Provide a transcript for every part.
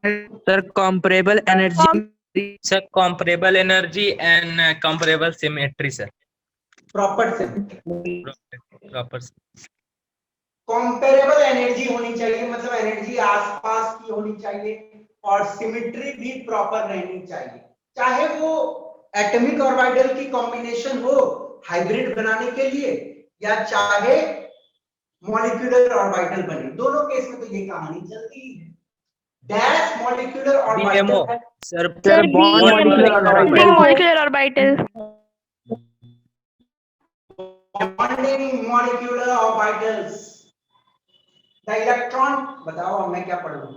Sir, comparable energy. Sir, comparable energy and comparable symmetry, sir. Proper symmetry, Proper. Comparable energy होनी चाहिए, मतलब energy आसपास की होनी चाहिए और सिमेट्री भी प्रॉपर रहनी चाहिए, चाहे वो एटॉमिक ऑर्बिटल की कॉम्बिनेशन हो हाइब्रिड बनाने के लिए या चाहे मॉलिक्यूलर ऑर्बिटल बने, दोनों केस में तो ये कहानी चलती ही है। Dash molecular BMO, orbital, sir. Sir, bond molecular orbital. molecular orbital. Bonding molecular orbitals, the electron, बताओ अब मैं क्या पढ़ूं?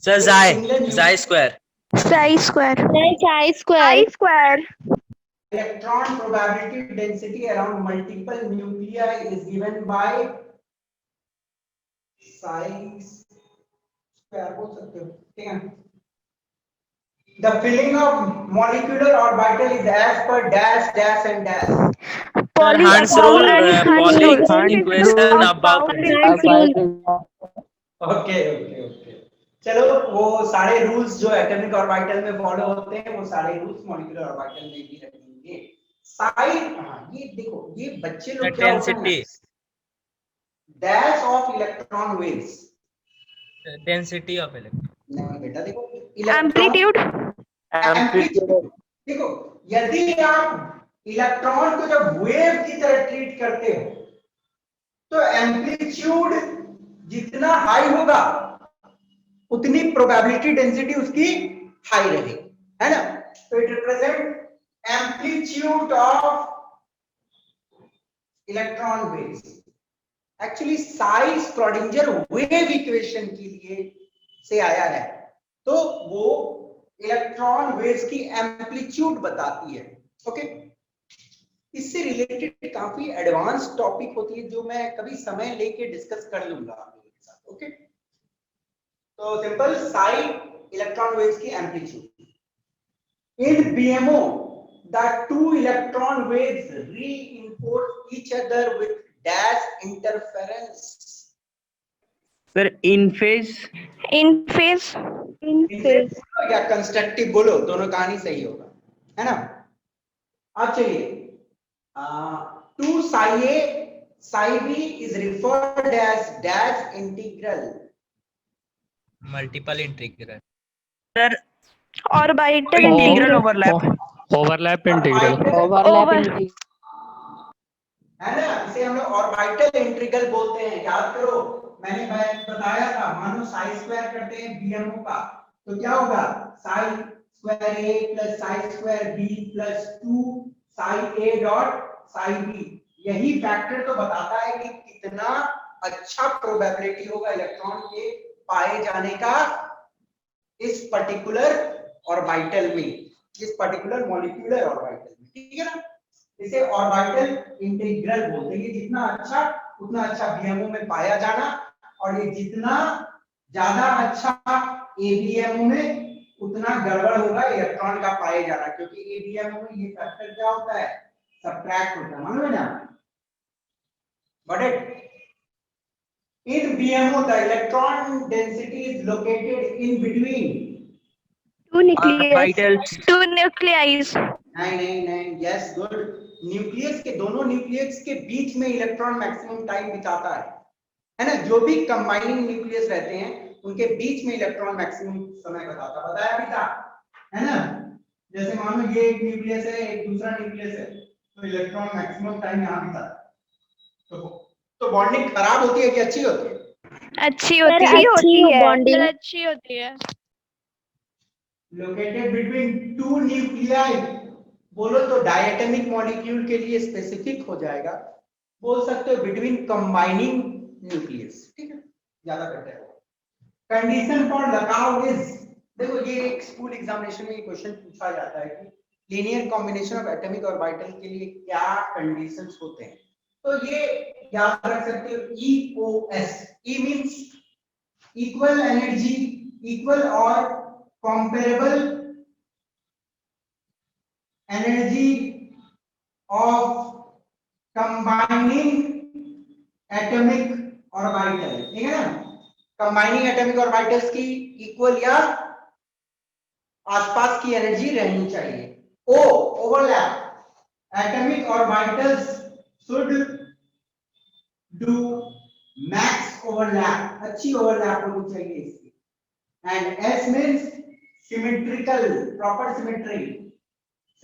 Sir, xi square. Chi square. Chi square. Electron probability density around multiple nuclei is given by psi square, बोल सकते हो, ठीक है? The filling of molecular orbital is as per dash dash and dash. Sir, Hund's rule, Pauli's Hund's equation rule about. Okay okay okay, चलो वो सारे rules जो atomic orbital में फॉलो होते हैं वो सारे रूल्स मॉलिक्यूलर ऑर्बिटल में भी रखेंगे। साइड, हाँ ये देखो, ये बच्चे लोग क्या होते हैं, Density. Dash of electron waves, Density of electron. नहीं बेटा देखो, Amplitude. एम्पलीट्यूड, देखो यदि आप इलेक्ट्रॉन को जब वेव की तरह ट्रीट करते हो तो एम्पलीट्यूड जितना हाई होगा उतनी प्रोबेबिलिटी डेंसिटी उसकी हाई रहेगी, है ना? तो it represent amplitude of electron waves. Actually Sai Schrödinger wave equation के लिए से आया है, तो वो इलेक्ट्रॉन वेव्स की एम्पलीट्यूड बताती है। ओके, इससे रिलेटेड काफी एडवांस टॉपिक होती है जो मैं कभी समय लेके डिस्कस कर लूंगा आपके साथ। ओके, तो सिंपल साई इलेक्ट्रॉन वेव्स की amplitude. In BMO the two electron waves reinforce each other with dash interference. Sir, in phase. या कंस्ट्रक्टिव बोलो, दोनों कहानी सही होगा, है ना? अब चलिए, two psi A psi B is referred as dash integral. Multiple integral. Sir, Orbital integral integral. overlap. Overlap integral. है ना, इसे हम लोग ऑर्बिटल इंटीग्रल बोलते हैं। याद करो, मैंने बताया था, मानो साई स्क्वायर करते हैं बीएमओ का, तो क्या होगा, psi square A plus psi square B plus 2 psi A dot psi B. यही फैक्टर तो बताता है कि कितना अच्छा प्रोबेबिलिटी होगा इलेक्ट्रॉन के पाए जाने का इस पर्टिकुलर ऑर्बिटल में, इस पर्टिकुलर मॉलिक्यूलर ऑर्बिटल में, ठीक है ना? इसे ऑर्बिटल इंटीग्रल बोलते हैं। ये जितना अच्छा उतना अच्छा बीएमओ में पाया जाना, और ये जितना ज्यादा अच्छा एबीएमओ में उतना गड़बड़ होगा इलेक्ट्रॉन का पाए जाना, क्योंकि एबीएमओ में ये फैक्टर क्या होता है, सबट्रैक्ट होता है, मालूम है ना? Got it? In BMO, the electron density is located in between Two nuclei. Orbitals. Two nuclei. नहीं, यस गुड। न्यूक्लियस के, दोनों न्यूक्लियस के बीच में इलेक्ट्रॉन मैक्सिमम टाइम बिताता है ना? जो भी कंबाइनिंग न्यूक्लियस रहते हैं उनके बीच में इलेक्ट्रॉन मैक्सिमम समय बताता, बताया भी था, है ना? जैसे मानो ये एक न्यूक्लियस है, एक दूसरा न्यूक्लियस है, तो इलेक्ट्रॉन मैक्सिमम टाइम यहाँ बिताता है। तो बॉन्डिंग खराब होती है कि अच्छी होती है? अच्छी होती है। बॉन्डिंग अच्छी होती है। लोकेटेड बिटवीन टू न्यूक्लियाई बोलो तो डायटोमिक मॉलिक्यूल के लिए स्पेसिफिक हो जाएगा, बोल सकते हो बिटवीन कंबाइनिंग न्यूक्लियस, ठीक है, ज्यादा बेटर है। कंडीशन फॉर लगाव इज, देखो ये एक स्कूल एग्जामिनेशन में क्वेश्चन पूछा जाता है कि linear combination of atomic orbital के लिए क्या कंडीशंस होते हैं, तो ये याद रख सकते हो, EOS, E means equal energy, equal और comparable energy of combining atomic orbital, ठीक है ना? कंबाइनिंग एटॉमिक ऑर्बिटल्स की इक्वल या आसपास की एनर्जी रहनी चाहिए। Oh overlap, atomic orbitals should do max overlap, अच्छी ओवरलैप होनी चाहिए इसकी। And S means symmetrical, proper symmetry,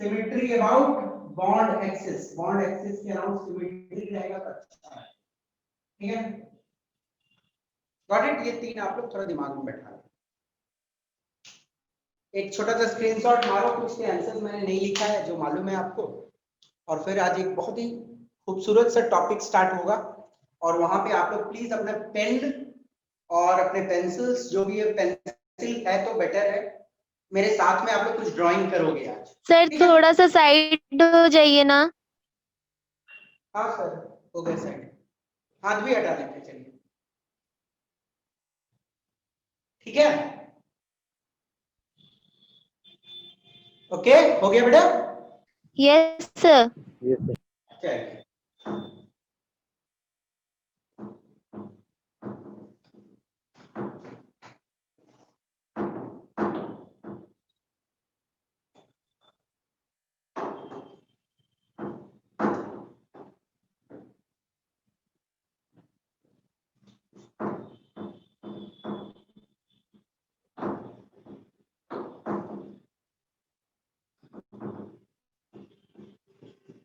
symmetry about bond axis, bond axis के अराउंड सिमेट्री रहेगा तो अच्छा है। ठीक है, गॉट इट? ये तीन आप लोग थोड़ा दिमाग में बैठा लें। एक छोटा सा स्क्रीनशॉट मारो, कुछ के आंसर्स मैंने नहीं लिखा है जो मालूम है आपको, और फिर आज एक बहुत ही खूबसूरत सा टॉपिक स्टार्ट होगा, और वहां पे आप लोग प्लीज अपना पेन और अपने पेंसिल्स, जो भी है पेंसिल है तो बेटर है, मेरे साथ में आप लोग कुछ ड्राइंग करोगे आज। सर ठीक है? थोड़ा सा साइड हो जाइए ना। हाँ सर, हो गए साइड, हाथ भी हटा लेते हैं, चलिए। ठीक है, ओके, हो गया बेटा? Yes sir. चलिए,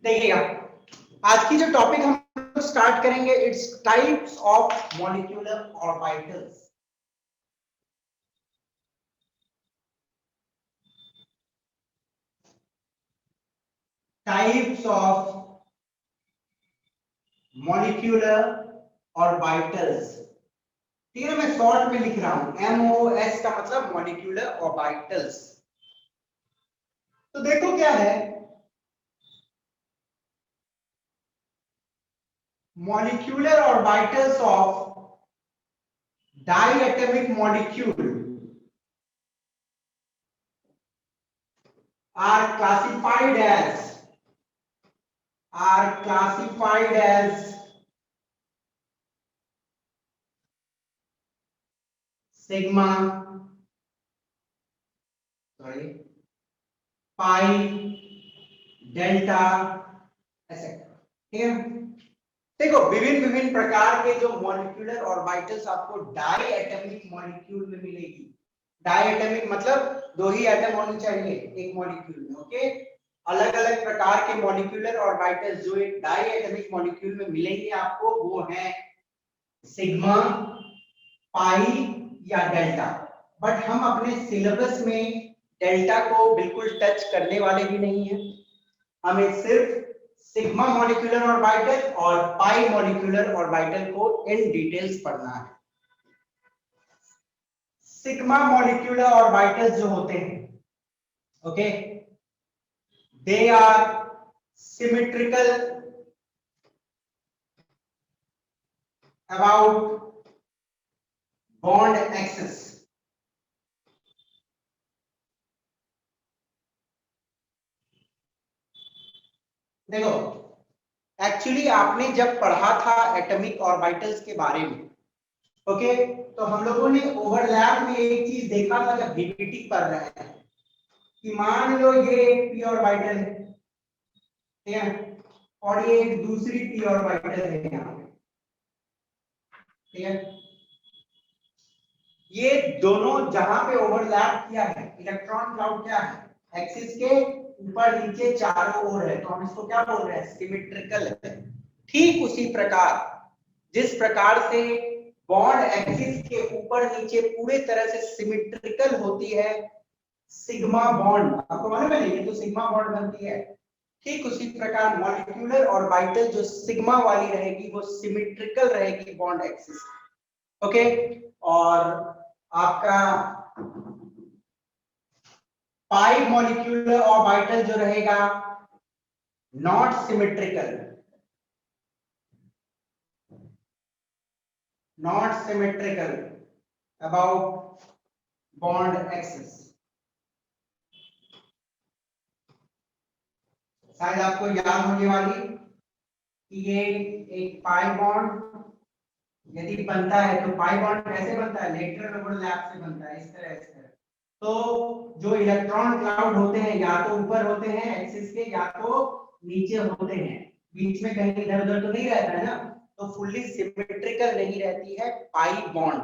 देखिएगा, आज की जो टॉपिक हम स्टार्ट करेंगे, its types of molecular orbitals. Types of molecular orbitals. ठीक है, मैं शॉर्ट में लिख रहा हूं, MOS का मतलब मॉलिक्यूलर ऑर्बिटल्स। तो देखो क्या है, molecular orbitals of diatomic molecule are classified as sigma, pi, delta, etc. ठीक है, देखो विभिन्न विभिन्न प्रकार के जो मॉलिक्यूलर ऑर्बिटल्स आपको डाई एटॉमिक मॉलिक्यूल में मिलेगी। डाई एटॉमिक मतलब दो ही एटम होने चाहिए एक मॉलिक्यूल में, ओके। अलग अलग प्रकार के मॉलिक्यूलर ऑर्बिटल्स जो एक डाई एटॉमिक मॉलिक्यूल में मिलेंगे आपको, वो है सिग्मा, पाई या डेल्टा। बट हम अपने सिलेबस में डेल्टा को बिल्कुल टच करने वाले भी नहीं है, हमें सिर्फ सिग्मा मॉलिक्यूलर ऑर्बिटल और पाई मॉलिक्यूलर ऑर्बिटल को इन डिटेल्स पढ़ना है। सिग्मा मॉलिक्यूलर ऑर्बिटल्स जो होते हैं, okay, they are symmetrical about bond axis. देखो एक्चुअली आपने जब पढ़ा था एटॉमिक ऑर्बिटल्स के बारे में, ओके, तो हम लोगों ने ओवरलैप में एक चीज देखा था जब डीबीटी पढ़ रहे हैं, कि मान लो ये एक पी ऑर्बिटल है, ठीक है, और ये एक दूसरी पी ऑर्बिटल है यहाँ पे, ठीक है। ये दोनों जहां पे ओवरलैप किया है, इलेक्ट्रॉन क्लाउड क्या है, एक्सिस के ऊपर नीचे चारों ओर है, तो हम इसको क्या बोल रहे हैं, सिमेट्रिकल है। ठीक उसी प्रकार जिस प्रकार से बॉन्ड एक्सिस के ऊपर नीचे पूरे तरह से सिमेट्रिकल होती है सिग्मा बॉन्ड, आपको मालूम है ये तो सिग्मा बॉन्ड बनती है, ठीक उसी प्रकार मॉलिक्यूलर ऑर्बिटल जो सिग्मा वाली रहेगी वो सिमेट्रिकल रहेगी बॉन्ड एक्सिस, ओके। और आपका पाई मॉलिक्यूलर ऑर्बिटल जो रहेगा not symmetrical, about bond axis. शायद आपको याद होने वाली कि ये एक पाई बॉन्ड, यदि बनता है तो पाई बॉन्ड कैसे बनता है, लेटरल ओवरलैप से बनता है, इस तरह। तो जो इलेक्ट्रॉन क्लाउड होते हैं या तो ऊपर होते हैं एक्सिस के या तो नीचे होते हैं, बीच में कहीं इधर उधर तो नहीं रहता है ना, तो फुल्ली सिमेट्रिकल नहीं रहती है पाई बॉन्ड,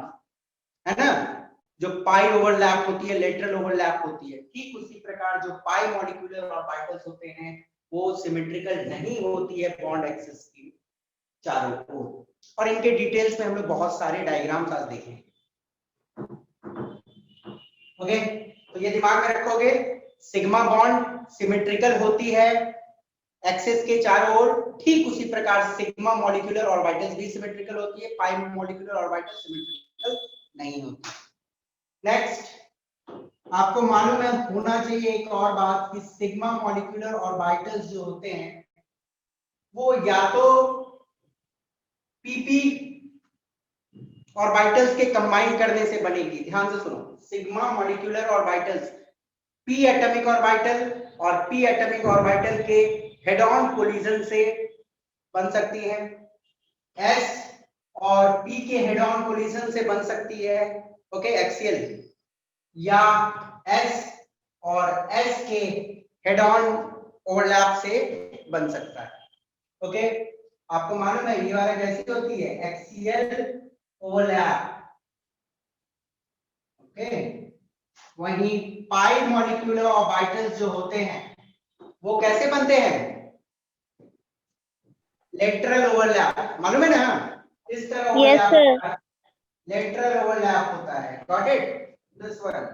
है ना। जो पाई ओवरलैप होती है लेटरल ओवरलैप होती है, ठीक उसी प्रकार जो पाई मॉलिक्यूलर ऑर्बिटल्स होते हैं वो सिमेट्रिकल नहीं होती है बॉन्ड एक्सिस की चारों ओर। और इनके डिटेल्स में हम लोग बहुत सारे डायग्राम्स आज देखेंगे। ओके, तो ये दिमाग में रखोगे, सिग्मा बॉन्ड सिमेट्रिकल होती है एक्सिस के चारों ओर, ठीक उसी प्रकार सिग्मा मॉलिक्यूलर ऑर्बिटल्स भी सिमेट्रिकल होती है, पाई मॉलिक्यूलर ऑर्बिटल सिमेट्रिकल नहीं होती। नेक्स्ट, आपको मालूम है होना चाहिए एक और बात कि सिग्मा मॉलिक्यूलर ऑर्बिटल्स जो होते हैं वो या तो पीपी ऑर्बिटल्स के कंबाइन करने से बनेगी। ध्यान से सुनो, sigma molecular orbitals p atomic orbital और p एटॉमिक ऑर्बिटल के हेड ऑन कोलिजन से बन सकती है, s और p के हेड ऑन कोलिजन से बन सकती है, ओके, एक्सियल, या s और s के हेड ऑन ओवरलैप से बन सकता है। ओके, आपको मालूम है ये वाला कैसी होती है, एक्सियल ओवरलैप। ओके, वहीं पाई मॉलिक्यूलर ऑर्बिटल्स जो होते हैं वो कैसे बनते हैं, लेटरल ओवरलैप, मालूम है ना, इस तरह ओवरलैप, लेटरल ओवरलैप होता है, गॉट इट, दिस वन।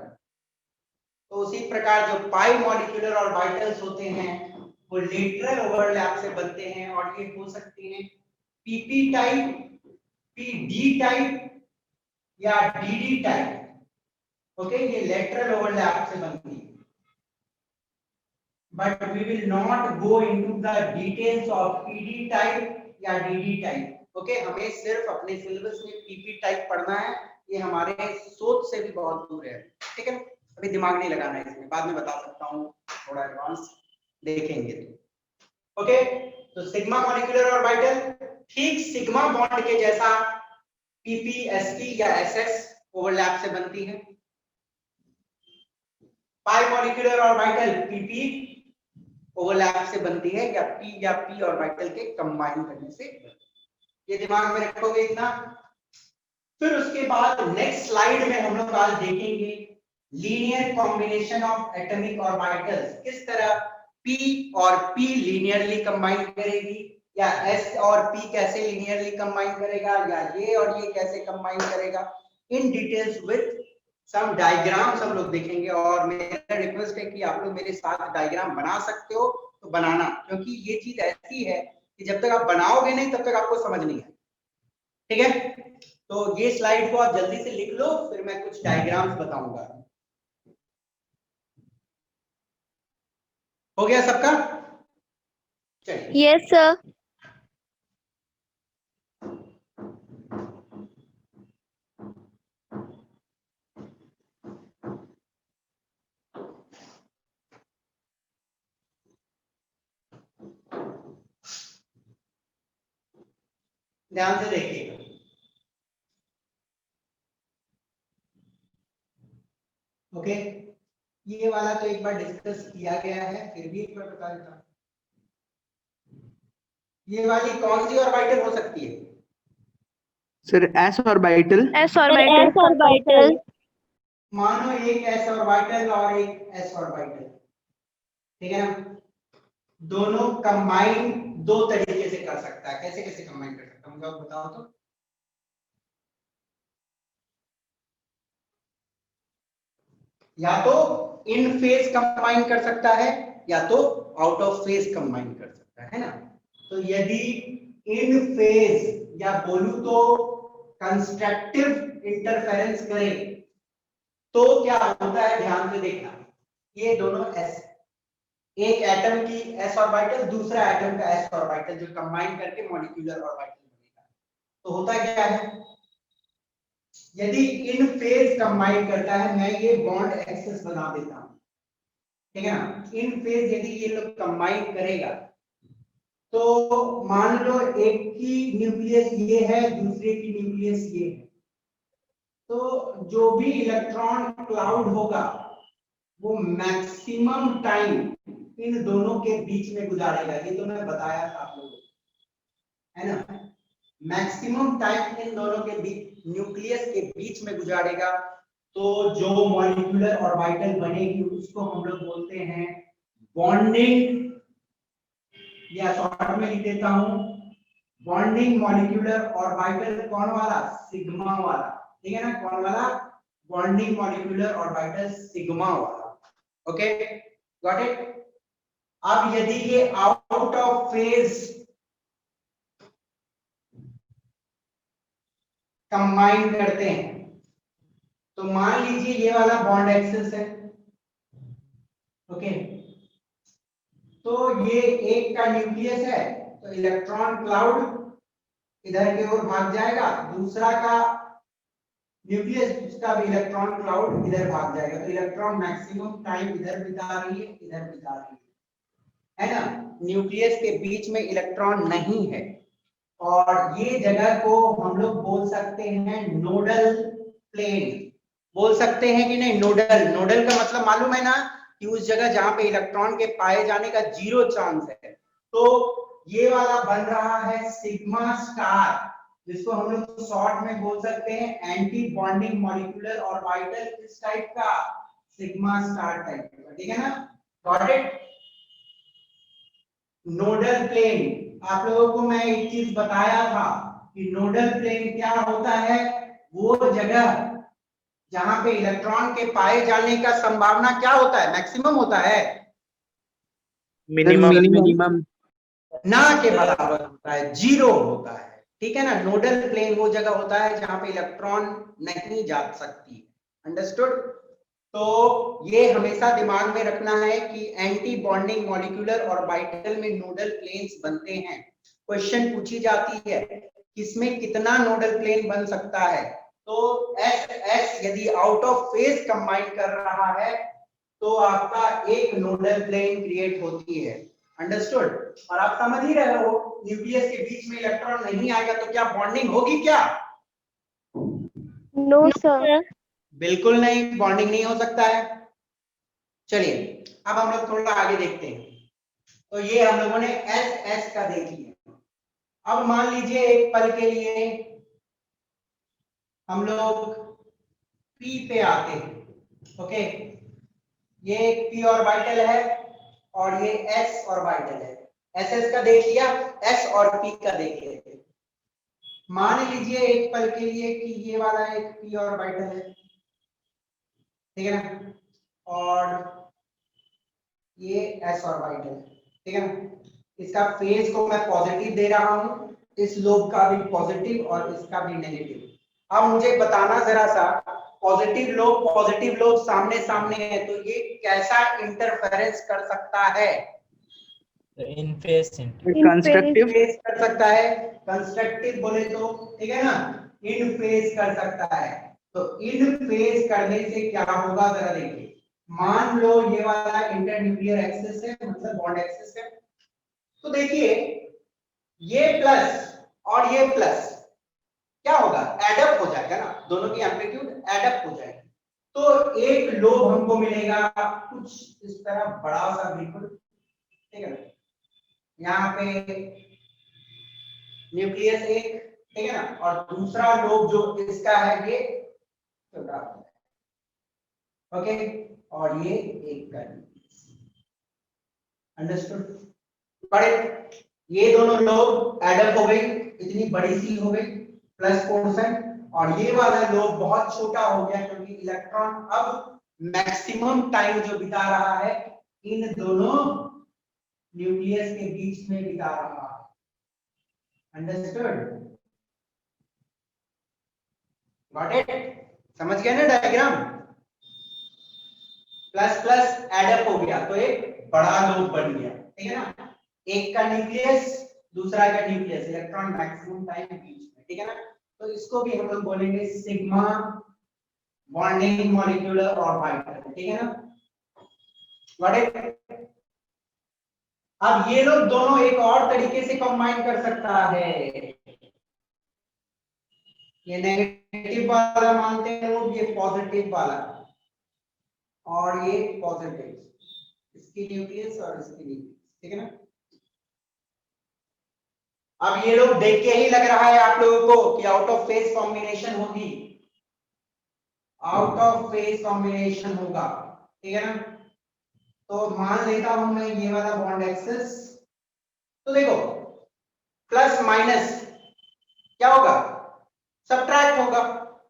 तो उसी प्रकार जो पाई मॉलिक्यूलर ऑर्बिटल्स होते हैं वो लेटरल ओवरलैप से बनते हैं और ये हो सकते हैं पीपी टाइप, पीडी टाइप या डीडी टाइप। ओके, ये लेटरल ओवरलैप से बनती है, but we will not go into the details of PD type या डीडी टाइप। ओके, हमें सिर्फ अपने सिलेबस में पीपी टाइप पढ़ना है, ये हमारे सोच से भी बहुत दूर है, ठीक है, अभी दिमाग नहीं लगाना है इसमें, बाद में बता सकता हूँ, थोड़ा एडवांस देखेंगे तो। ओके, तो सिग्मा मॉलिक्यूलर ऑर्बिटल ठीक सिग्मा बॉन्ड के जैसा पीपी एसपी या एसएस ओवरलैप से बनती है, पाई मॉलिक्यूलर ऑर्बिटल पीपी ओवरलैप से बनती है या पी ऑर्बिटल के कंबाइन करने से। ये दिमाग में रखोगे इतना। फिर उसके बाद नेक्स्ट स्लाइड में हम लोग आज देखेंगे linear combination of atomic orbitals, किस तरह p और p लीनियरली कंबाइन करेगी, या s और p कैसे लीनियरली कंबाइन करेगा, या ये और ये कैसे कंबाइन करेगा, in details with some diagrams हम लोग देखेंगे। और मेरा रिक्वेस्ट है कि आप लोग मेरे साथ डायग्राम बना सकते हो तो बनाना, क्योंकि ये चीज ऐसी है कि जब तक आप बनाओगे नहीं तब तक आपको समझ नहीं आएगा, ठीक है। तो ये स्लाइड को आप जल्दी से लिख लो, फिर मैं कुछ डायग्राम्स बताऊंगा। हो गया सबका, चलिए। Yes sir. ध्यान से देखिएगा, ओके, ये वाला तो एक बार डिस्कस किया गया है, फिर भी एक बार बता देता हूं। ये वाली कौन सी ऑर्बिटल हो सकती है, sir S orbital, s orbital, मानो एक एस ऑर्बिटल और एक एस ऑर्बिटल, ठीक है ना, दोनों कंबाइन दो तरीके से कर सकता है। कैसे कैसे कंबाइन कर सकता हूँ मुझे बताओ तो। या तो इन फेज कंबाइन कर सकता है या तो आउट ऑफ फेज कंबाइन कर सकता है ना। तो यदि इन फेज या बोलूं तो कंस्ट्रक्टिव इंटरफेरेंस करे तो क्या होता है, ध्यान से देखना, ये दोनों एस, एक एटम की एस ऑर्बिटल दूसरा एटम का एस ऑर्बिटल जो कंबाइन करके मॉलिक्यूलर ऑर्बिटल बनेगा, तो होता क्या है, यदि इन फेज कंबाइन करता है, मैं ये बॉन्ड एक्सेस बना देता हूं, ठीक है ना, इन फेज यदि ये लोग कंबाइन करेगा तो मान लो एक की न्यूक्लियस ये है, दूसरे की न्यूक्लियस ये है, तो जो भी इलेक्ट्रॉन क्लाउड होगा वो मैक्सिमम टाइम इन दोनों के बीच में गुजारेगा। ये तो मैं बताया था आप लोगों को, है ना। मैक्सिमम टाइम इन दोनों के बीच, न्यूक्लियस के बीच में गुजारेगा। तो जो मॉलिक्यूलर ऑर्बिटल बनेगी उसको हम लोग बोलते हैं बॉन्डिंग, या शॉर्ट में लिख देता हूं बॉन्डिंग मॉलिक्यूलर ऑर्बिटल। कौन वाला? सिग्मा वाला, ठीक है ना। कौन वाला? बॉन्डिंग मॉलिक्यूलर ऑर्बिटल सिग्मा वाला। Okay, got it. अब यदि ये आउट ऑफ फेज कंबाइन करते हैं तो मान लीजिए ये वाला बॉन्ड एक्सिस है, ओके। तो ये एक का न्यूक्लियस है तो इलेक्ट्रॉन क्लाउड इधर की ओर भाग जाएगा, दूसरा का न्यूक्लियस, उसका भी इलेक्ट्रॉन क्लाउड इधर भाग जाएगा। तो इलेक्ट्रॉन मैक्सिमम टाइम इधर बिता रही है, इधर बिता रही है ना। न्यूक्लियस के बीच में इलेक्ट्रॉन नहीं है और ये जगह को हम लोग बोल सकते हैं नोडल प्लेन। बोल सकते हैं कि नहीं? नोडल, नोडल का मतलब मालूम है ना कि उस जगह जहां पे इलेक्ट्रॉन के पाए जाने का 0 चांस है। तो ये वाला बन रहा है सिग्मा स्टार, जिसको हम लोग शॉर्ट में बोल सकते हैं एंटी बॉन्डिंग मॉलिक्यूलर ऑर्बिटल। किस टाइप का? सिग्मा स्टार टाइप का, ठीक है ना। Got it. नोडल प्लेन, आप लोगों को मैं एक चीज बताया था कि नोडल प्लेन क्या होता है? वो जगह जहां पे इलेक्ट्रॉन के पाए जाने का संभावना क्या होता है? मैक्सिमम होता है, मिनिमम ना के बराबर होता है, 0 होता है, ठीक है ना। नोडल प्लेन वो जगह होता है जहां पे इलेक्ट्रॉन नहीं जा सकती। अंडरस्टूड। तो ये हमेशा दिमाग में रखना है कि एंटी बॉन्डिंग मॉलिक्यूलर ऑर्बिटल में नोडल प्लेन्स बनते हैं। क्वेश्चन पूछी जाती है किसमें कितना नोडल प्लेन बन सकता है। तो एस यदि आउट ऑफ फेज कंबाइन कर रहा है तो आपका एक नोडल प्लेन क्रिएट होती है। अंडरस्टूड। और आप समझ ही रहे हो न्यूक्लियस के बीच में इलेक्ट्रॉन नहीं आएगा तो क्या बॉन्डिंग होगी क्या? No, sir. बिल्कुल नहीं, बॉन्डिंग नहीं हो सकता है। चलिए अब हम लोग थोड़ा आगे देखते हैं। तो ये हम लोगों ने एस एस का देख लिया। अब मान लीजिए एक पल के लिए हम लोग पी पे आते हैं। ओके, ये एक पी ऑर्बिटल है और ये एस ऑर्बिटल है। एस एस का देख लिया, एस और पी का देख लेते हैं। मान लीजिए एक पल के लिए कि ये वाला एक पी ऑर्बिटल है, ठीक है ना, और ये एस ऑर्बिटल है, ठीक है ना। इसका फेज को मैं पॉजिटिव दे रहा हूं, इस लोब का भी पॉजिटिव और इसका भी नेगेटिव। अब मुझे बताना जरा सा, पॉजिटिव लोब सामने सामने है तो ये कैसा इंटरफेरेंस कर सकता है? इन फेस कंस्ट्रक्टिव फेस कर सकता है, कंस्ट्रक्टिव बोले तो, ठीक है ना। इन फेस कर सकता है, तो इन फेस करने से क्या होगा जरा देखिए। मान लो ये वाला इंटरन्यूक्लियर एक्सिस है, मतलब बॉन्ड एक्सिस है। तो देखिए ये प्लस और ये प्लस क्या होगा? एडअप हो जाएगा ना, दोनों की एम्पलीट्यूड एडअप हो जाएगी। तो एक लोब हमको मिलेगा कुछ इस तरह बड़ा सा, बिल्कुल, ठीक है ना। यहाँ पे न्यूक्लियस एक, ठीक है ना, और दूसरा लोब जो इसका है ये छोटा, ओके, और ये एक का। अंडरस्टूड। बड़े ये दोनों लोब एडअप हो गई, इतनी बड़ी सी हो गई प्लस पोर्शन, और ये वाला लोब बहुत छोटा हो गया क्योंकि इलेक्ट्रॉन अब मैक्सिमम टाइम जो बिता रहा है इन दोनों न्यूक्लियस के बीच में बिता रहा है। Understood, got it? समझ गए ना डायग्राम? प्लस प्लस एडअप हो गया तो एक बड़ा लोब बन गया, ठीक है ना। एक का न्यूक्लियस, दूसरा का न्यूक्लियस, इलेक्ट्रॉन मैक्सिमम टाइम बीच में, ठीक है ना। तो इसको भी हम लोग बोलेंगे सिग्मा बॉन्डिंग मॉलिक्यूलर ऑर्बिटल, ठीक है ना। Got it? अब ये लोग दोनों एक और तरीके से कंबाइन कर सकता है, ये नेगेटिव वाला मानते हैं लोग, ये पॉजिटिव वाला और ये पॉजिटिव, इसकी न्यूक्लियस और इसकी न्यूक्लियस, ठीक है ना। अब ये लोग देख के ही लग रहा है आप लोगों को कि आउट ऑफ फेज कॉम्बिनेशन होगी, आउट ऑफ फेज कॉम्बिनेशन होगा, ठीक है ना। तो मान लेता हूं मैं ये वाला बॉन्ड एक्सेस, तो देखो प्लस माइनस क्या होगा, सबट्रैक्ट होगा,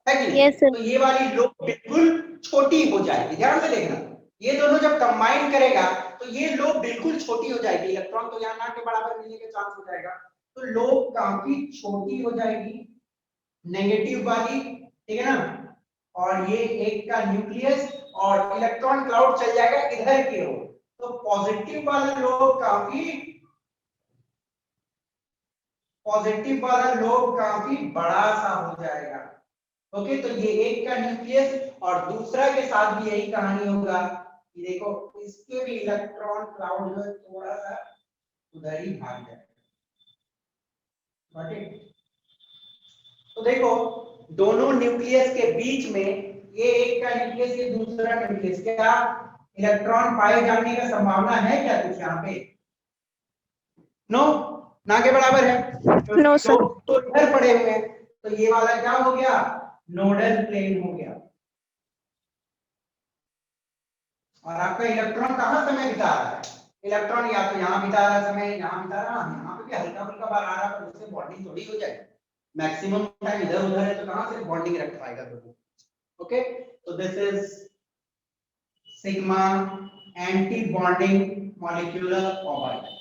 है कि नहीं? Yes, sir. तो ये वाली लोब बिल्कुल छोटी हो जाएगी, ध्यान से देखना, ये दोनों जब कंबाइन करेगा तो ये लोब बिल्कुल छोटी हो जाएगी, इलेक्ट्रॉन तो यहाँ ना के बराबर मिलने का चांस हो जाएगा, तो लोब काफी छोटी हो जाएगी नेगेटिव वाली, ठीक है ना। और ये एक का न्यूक्लियस और इलेक्ट्रॉन क्लाउड चल जाएगा इधर की ओर, तो पॉजिटिव वाला लोब काफी बड़ा सा हो जाएगा। ओके, तो ये एक का न्यूक्लियस और दूसरा के साथ भी यही कहानी होगा कि देखो इसके भी इलेक्ट्रॉन क्लाउड जो है थोड़ा सा उधर ही भाग जाएगा, तो देखो दोनों न्यूक्लियस के बीच में ये एक का न्यूक्लियस, ये दूसरा न्यूक्लियस, क्या इलेक्ट्रॉन पाए जाने का संभावना है क्या कुछ यहाँ पे? नो, ना के बराबर है। No, sir. तो इधर पड़े हुए हैं, तो ये वाला क्या हो गया, नोडल प्लेन हो गया। और आपका इलेक्ट्रॉन कहाँ समय बिता रहा है, इलेक्ट्रॉन या तो यहाँ बिता रहा है समय, यहाँ बिता रहा है, यहाँ पे भी हल्का फुल्का बार आ रहा है, पर उससे बॉन्डिंग थोड़ी हो जाएगी, मैक्सिमम टाइम इधर उधर है, तो कहाँ से बॉन्डिंग रख पाएगा दोनों। ओके, तो this is sigma anti bonding molecular orbital,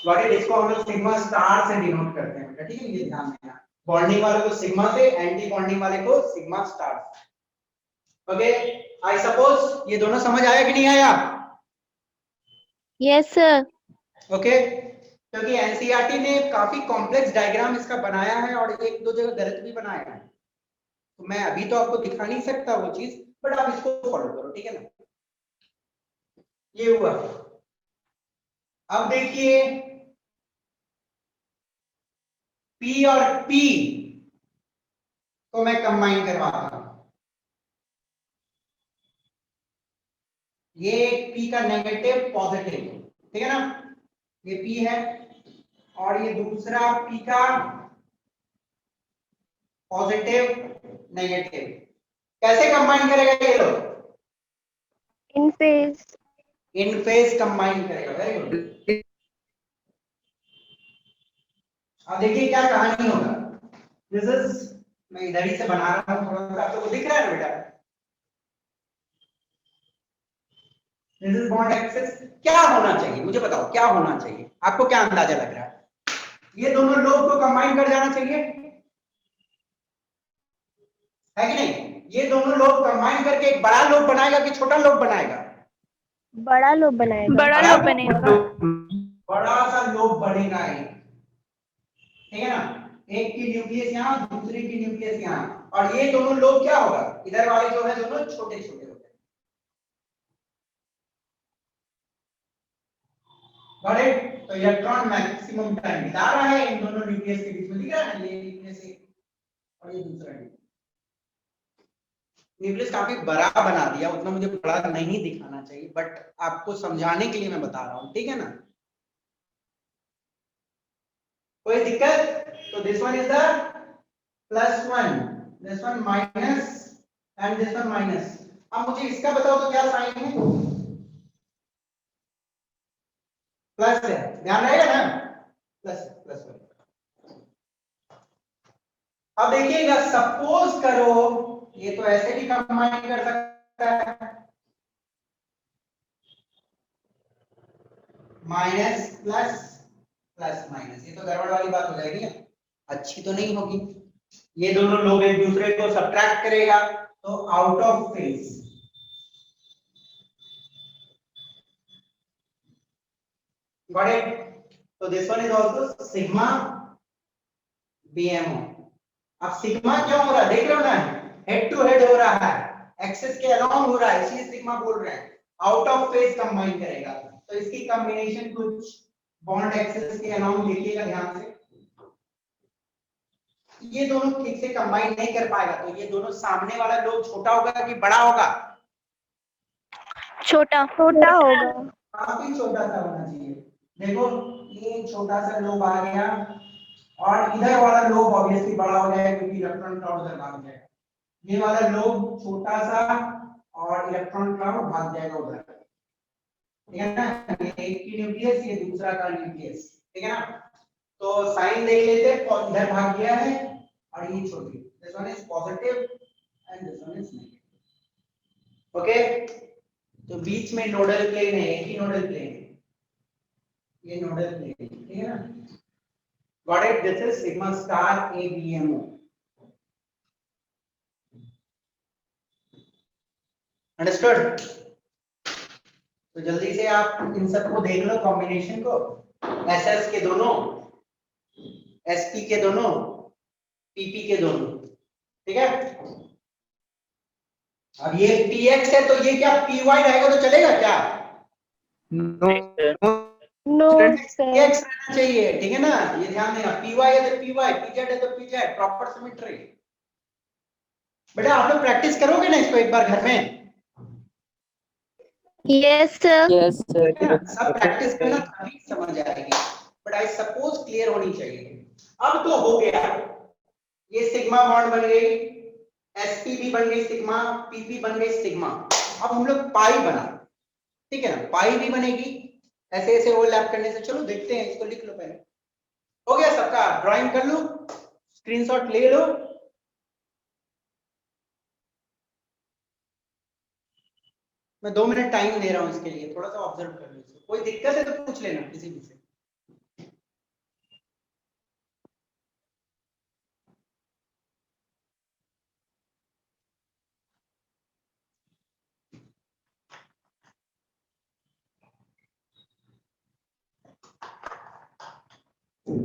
what is, इसको हम लोग सिग्मा स्टार से डिनोट करते हैं बेटा, ठीक है, ये ध्यान रखना, बॉन्डिंग वाले को सिग्मा से, एंटी बॉन्डिंग वाले को sigma star. Okay, I suppose ये दोनों समझ आया कि नहीं आया? Yes, sir. ओके, क्योंकि एनसीईआरटी ने काफी कॉम्प्लेक्स डायग्राम इसका बनाया है और एक दो जगह गलत भी बनाया है, तो मैं अभी तो आपको दिखा नहीं सकता वो चीज, बट आप इसको फॉलो करो, ठीक है ना। ये हुआ। अब देखिए P और P को मैं कंबाइन करवाता हूं, ये P का नेगेटिव पॉजिटिव, ठीक है ना, ये P है और ये दूसरा P का पॉजिटिव नेगेटिव, कैसे कंबाइन करेगा ये लोग? In phase. In phase combine करेगा, वेरी गुड। अब देखिए क्या कहानी होगा, दिस इज, मैं इधर ही से बना रहा हूं, थोड़ा सा आपको दिख रहा है ना बेटा, दिस इज बॉन्ड एक्सेस, क्या होना चाहिए मुझे बताओ, क्या होना चाहिए, आपको क्या अंदाजा लग रहा है? ये दोनों लोब को कंबाइन कर जाना चाहिए, है कि नहीं? ये दोनों लोब कंबाइन करके एक बड़ा लोब बनाएगा कि छोटा लोब बनाएगा? बड़ा लोब बनाएगा। बड़ा लोब बनेगा। बड़ा सा लोब बनेगा एक, ठीक है ना, एक की न्यूक्लियस यहाँ, दूसरी की न्यूक्लियस यहाँ, और ये दोनों लोब क्या होगा, इधर वाले जो है दोनों छोटे छोटे होते हैं, बड़े, तो इलेक्ट्रॉन मैक्सिमम टाइम बिता रहा है इन दोनों न्यूक्लियस के बीच में, दिख रहा है ना, ये न्यूक्लियस और ये दूसरा न्यूक्लियस काफी बड़ा बना दिया, उतना मुझे बड़ा नहीं दिखाना चाहिए, बट आपको समझाने के लिए मैं बता रहा हूं, ठीक है ना, कोई दिक्कत? तो this one is the +1, this one minus and this one minus. अब मुझे इसका बताओ तो क्या साइन है, प्लस है, ध्यान रहेगा ना, प्लस 1। अब देखिएगा, सपोज करो ये तो ऐसे भी कंबाइन कर सकता है, माइनस प्लस प्लस माइनस, ये तो गड़बड़ वाली बात हो जाएगी ना, अच्छी तो नहीं होगी, ये दोनों लोग एक दूसरे को सब्ट्रैक्ट करेगा तो out of phase, got it? तो this one is also sigma BMO। अब सिग्मा क्यों हो रहा है, देख रहे हो ना, हेड टू हेड हो रहा है, एक्सिस के अलोंग हो रहा है, इसलिए सिग्मा बोल रहे हैं, आउट ऑफ फेज कंबाइन करेगा, तो इसकी कॉम्बिनेशन कुछ बॉन्ड एक्सेस के अलाउंग लिखिएगा ध्यान से। ये दोनों ठीक से कंबाइन नहीं कर पाएगा, तो ये दोनों सामने वाला लोब छोटा होगा कि बड़ा होगा? छोटा छोटा होगा। काफी छोटा सा होना चाहिए। देखो ये छोटा सा लोब आ गया और इधर वाला लोब ऑब्वियसली बड़ा हो जाएगा क्योंकि इलेक्ट्रॉन क्लाउड उधर भाग जाएगा। ये वाला लोब छोटा सा और इलेक्ट्रॉन क्लाउड भाग जाएगा उधर, ठीक है ना? ये एक की न्यूक्लियस, ये दूसरा का न्यूक्लियस, ठीक है ना? तो साइन देख लेते हैं, इधर भाग गया है और ये छोटी, this one is positive and this one is negative. Okay, तो बीच में नोडल प्लेन है, एक ही नोडल प्लेन है, ये नोडल प्लेन, ठीक है ना? Got it? This is sigma star ABMO। Understood? तो जल्दी से आप इन सबको देख लो, कॉम्बिनेशन को, SS के दोनों, SP के दोनों, PP के दोनों, ठीक है? अब ये PX है तो ये क्या PY रहेगा तो चलेगा क्या? No no PX sir. रहना चाहिए, ठीक है ना? ये ध्यान देना, PY है तो PY, PZ है तो PZ, प्रॉपर सिमेट्री। बेटा आप लोग प्रैक्टिस करोगे ना इसको एक बार घर में? Yes sir. Yes, sir. सब प्रैक्टिस करना तभी समझ आएगी, बट आई सपोज क्लियर होनी चाहिए। अब तो हो गया, ये सिग्मा बॉन्ड बन गई, SP भी बन गई सिग्मा, PP बन गई सिग्मा। अब हम लोग पाई बना, ठीक है ना? पाई भी बनेगी ऐसे ऐसे ओवरलैप करने से। चलो देखते हैं, इसको लिख लो पहले। हो गया सबका? ड्राइंग कर लो, स्क्रीनशॉट ले लो। मैं 2 मिनट टाइम दे रहा हूं इसके लिए, थोड़ा सा ऑब्जर्व कर लो इसको। कोई दिक्कत है तो पूछ लेना किसी भी से।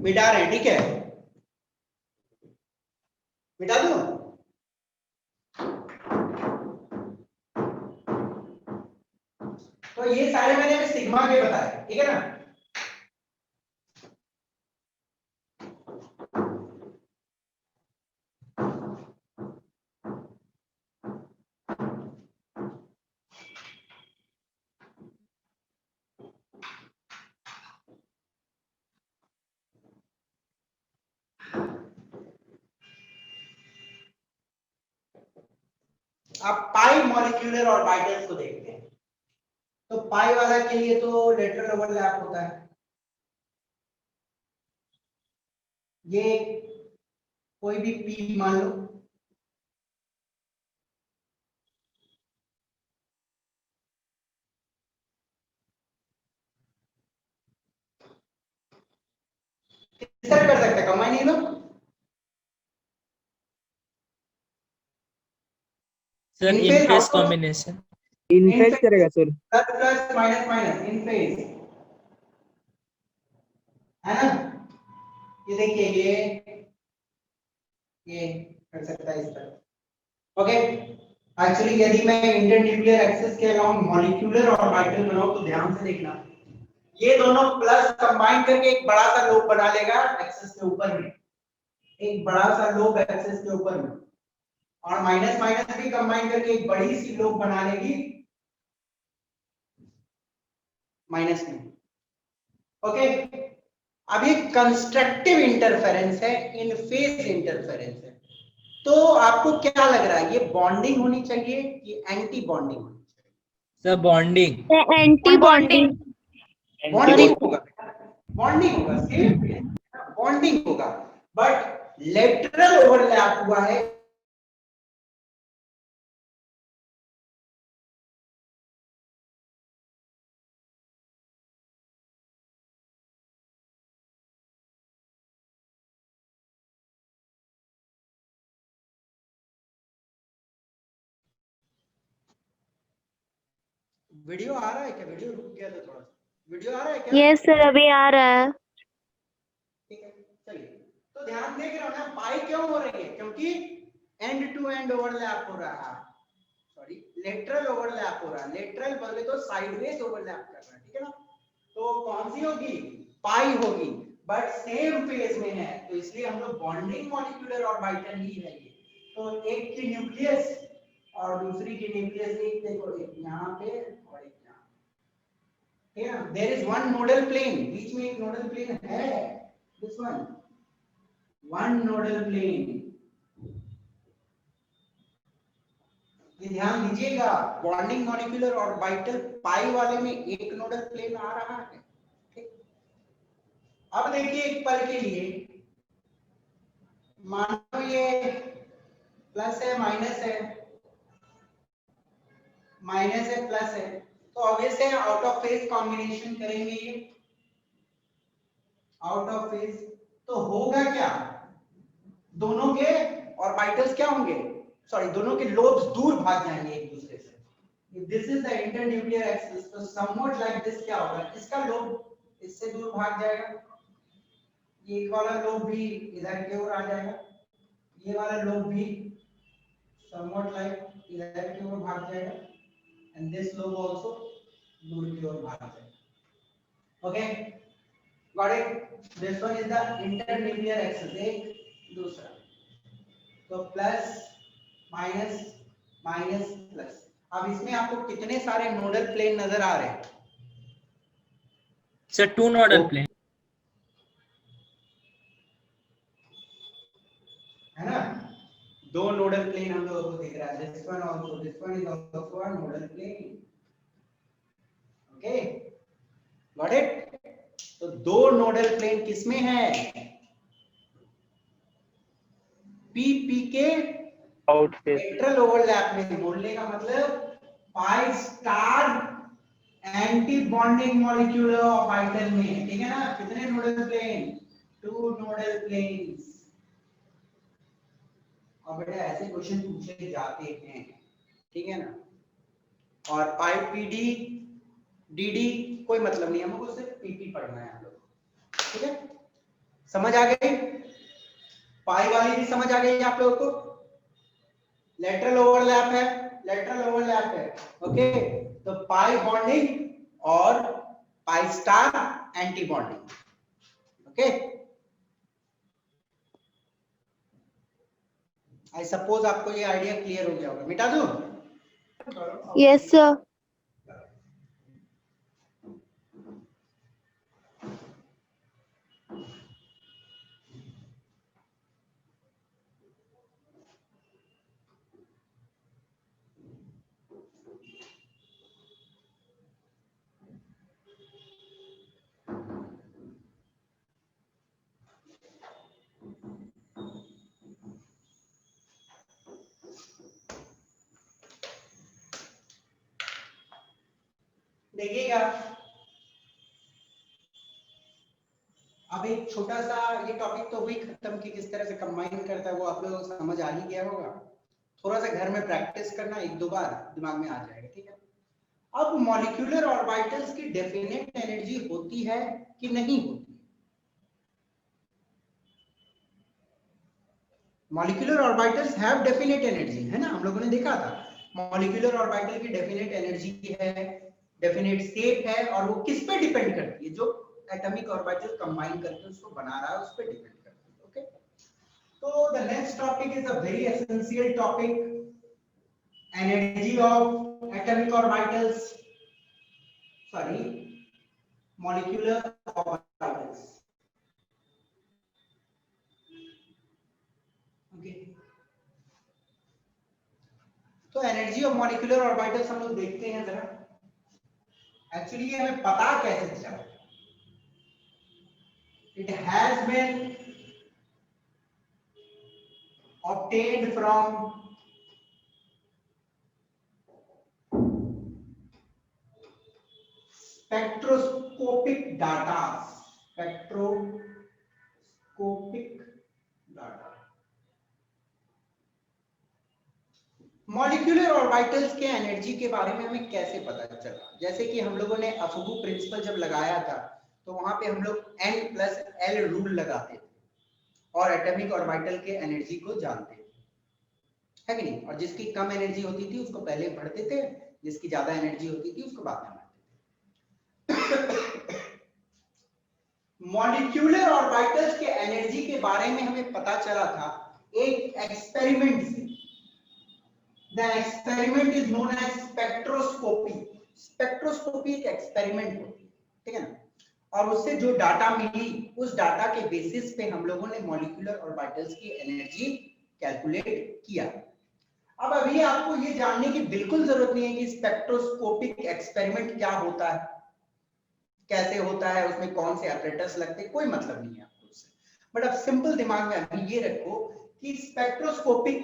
मिटा रहे हैं, ठीक है? मिटा दूं? तो ये सारे मैंने अभी सिग्मा के बताए, ठीक है ना? अब पाई मॉलिक्यूलर ऑर्बिटल्स को देखते हैं। तो पाई वाला के लिए तो लेटरल ओवरलैप होता है। ये कोई भी P मान लो, किस तरह कर सकते हैं? कंबाइन नहीं लो, sir In in phase phase output- combination. In phase करेगा sir. Plus plus minus minus in phase, है ना? ये देखिए, ये कर सकता है इस तरह। ओके, एक्चुअली यदि मैं इंटरन्यूक्लियर एक्सिस के अलाउंग मॉलिक्यूलर ऑर्बिटल बनाऊं तो ध्यान से देखना, ये दोनों प्लस कंबाइन करके एक बड़ा सा लोब बना लेगा एक्सिस के ऊपर में, एक बड़ा सा लोब एक्सिस के ऊपर में, और माइनस माइनस भी कंबाइन करके एक बड़ी सी लोब बना लेगी माइनस में। ओके, अब ये कंस्ट्रक्टिव इंटरफेरेंस है, इन फेज इंटरफेरेंस है। तो आपको क्या लग रहा है, ये बॉन्डिंग होनी चाहिए कि एंटी बॉन्डिंग होनी चाहिए? Sir bonding. Anti bonding. Bonding होगा, बॉन्डिंग होगा, सेम बॉन्डिंग होगा, बट लेटरल ओवरलैप हुआ है। वीडियो आ रहा है क्या? वीडियो रुक गया था थोड़ा सा, वीडियो आ रहा है क्या? यस सर, अभी आ रहा है। ठीक है, चलिए। तो ध्यान देख रहे हो ना, पाई क्यों हो रही है? क्योंकि एंड टू एंड ओवरलैप हो रहा है, सॉरी लेटरल ओवरलैप हो रहा है। लेटरल बोले तो साइडवेज ओवरलैप कर रहा है, ठीक है ना? तो कौन सी होगी, पाई होगी, बट सेम फेज में है, तो इसलिए हम लोग बॉन्डिंग मॉलिक्यूलर ऑर्बिटल ही है ये। तो एक की न्यूक्लियस और दूसरी की न्यूक्लियस एक देखो, एक यहाँ पे और एक यहाँ, ठीक है ना। There is one nodal plane, बीच में एक नोडल प्लेन है, दिस वन नोडल प्लेन। ये ध्यान दीजिएगा, बॉन्डिंग मॉलिक्यूलर ऑर्बिटल पाई वाले में एक नोडल प्लेन आ रहा है, ठीक। अब देखिए एक पल के लिए, मानो ये प्लस है माइनस है, माइनस है प्लस है, तो ऑब्वियस है आउट ऑफ फेज कॉम्बिनेशन करेंगे ये, आउट ऑफ फेज। तो होगा क्या, दोनों के ऑर्बिटल्स क्या होंगे, सॉरी दोनों के लोब्स दूर भाग जाएंगे एक दूसरे से। If this is the internuclear axis, तो somewhat like this क्या होगा, इसका लोब इससे दूर भाग जाएगा, ये एक वाला लोब भी इधर की ओर आ जाएगा, ये वाला लोब भी somewhat like इधर की ओर भाग जाएगा, and this lobe also दूर की ओर भाग जाएगा। Okay, got it? This one is the internuclear axis, एक दूसरा, तो प्लस माइनस माइनस प्लस। अब इसमें आपको कितने सारे नोडल प्लेन नजर आ रहे हैं, सर 2 नोडल प्लेन, है ना, 2 नोडल प्लेन हम लोगों को दिख रहा है, this one also, this one is also a nodal plane. Okay, got it. तो 2 नोडल प्लेन किसमें है, पी के आउट फेज स्पेक्ट्रल ओवरलैप में। बोलने का मतलब pi star anti bonding molecular orbital में, ठीक है ना। कितने नोडल प्लेन, 2 नोडल प्लेन्स। और बेटा ऐसे क्वेश्चन पूछे जाते हैं, ठीक है ना। और पाई पीडी डीडी कोई मतलब नहीं, हमको सिर्फ पीपी पढ़ना है हम लोग, ठीक है। समझ आ गई, पाई वाली भी समझ आ गई आप लोगों को। लेटरल ओवरलैप है, लेटरल ओवरलैप है, ओके। तो पाई बॉन्डिंग और pi star anti bonding, okay. I suppose आपको ये आइडिया क्लियर हो गया होगा, मिटा दूं? Yes, sir. देखिएगा, अब एक छोटा सा ये टॉपिक तो हुई खत्म कि किस तरह से कंबाइन करता है, वो आप लोगों को समझ आ ही गया होगा। थोड़ा सा घर में प्रैक्टिस करना, 1-2 बार दिमाग में आ जाएगा, ठीक है। अब मॉलिक्यूलर ऑर्बिटल्स की डेफिनेट एनर्जी होती है कि नहीं होती? Molecular orbitals have definite energy, है ना, हम लोगों ने देखा था। मॉलिक्यूलर ऑर्बिटल की डेफिनेट एनर्जी है, डेफिनेट स्टेट है, और वो किस पे डिपेंड करती है, जो एटॉमिक ऑर्बिटल कंबाइन करके उसको बना रहा है उस पे डिपेंड करती है, ओके। तो the next topic is a very essential topic, energy of atomic orbitals, sorry molecular orbitals, okay. तो एनर्जी ऑफ मॉलिक्यूलर ऑर्बिटल्स हम लोग देखते हैं जरा। एक्चुअली ये हमें पता कैसे चला, it has been obtained from spectroscopic data, spectroscopic data। Molecular orbitals के एनर्जी के बारे में हमें कैसे पता चला? जैसे कि हम लोगों ने अफुगू प्रिंसिपल जब लगाया था, तो वहां पे हम लोग N+L रूल लगाते थे और एटॉमिक ऑर्बिटल के एनर्जी को जानते थे, है कि नहीं। और जिसकी कम एनर्जी होती थी उसको पहले पढ़ते थे, जिसकी ज्यादा एनर्जी होती थी उसको बाद में पढ़ते थे। मॉलिक्यूलर ऑर्बिटल्स के एनर्जी के बारे में हमें पता चला था एक एक्सपेरिमेंट से। The experiment is known as spectroscopy. Spectroscopy एक एक्सपेरिमेंट होती है, ठीक है ना, और उससे जो डाटा मिली उस डाटा के बेसिस पे हम लोगों ने मॉलिक्यूलर ऑर्बिटल्स की एनर्जी कैलकुलेट किया। अब अभी आपको ये जानने की बिल्कुल जरूरत नहीं है कि स्पेक्ट्रोस्कोपिक एक्सपेरिमेंट क्या होता है, कैसे होता है, उसमें कौन से ऑपरेटर्स लगते हैं, कोई मतलब नहीं है आपको उससे। बट अब सिंपल दिमाग में अभी ये रखो कि स्पेक्ट्रोस्कोपिक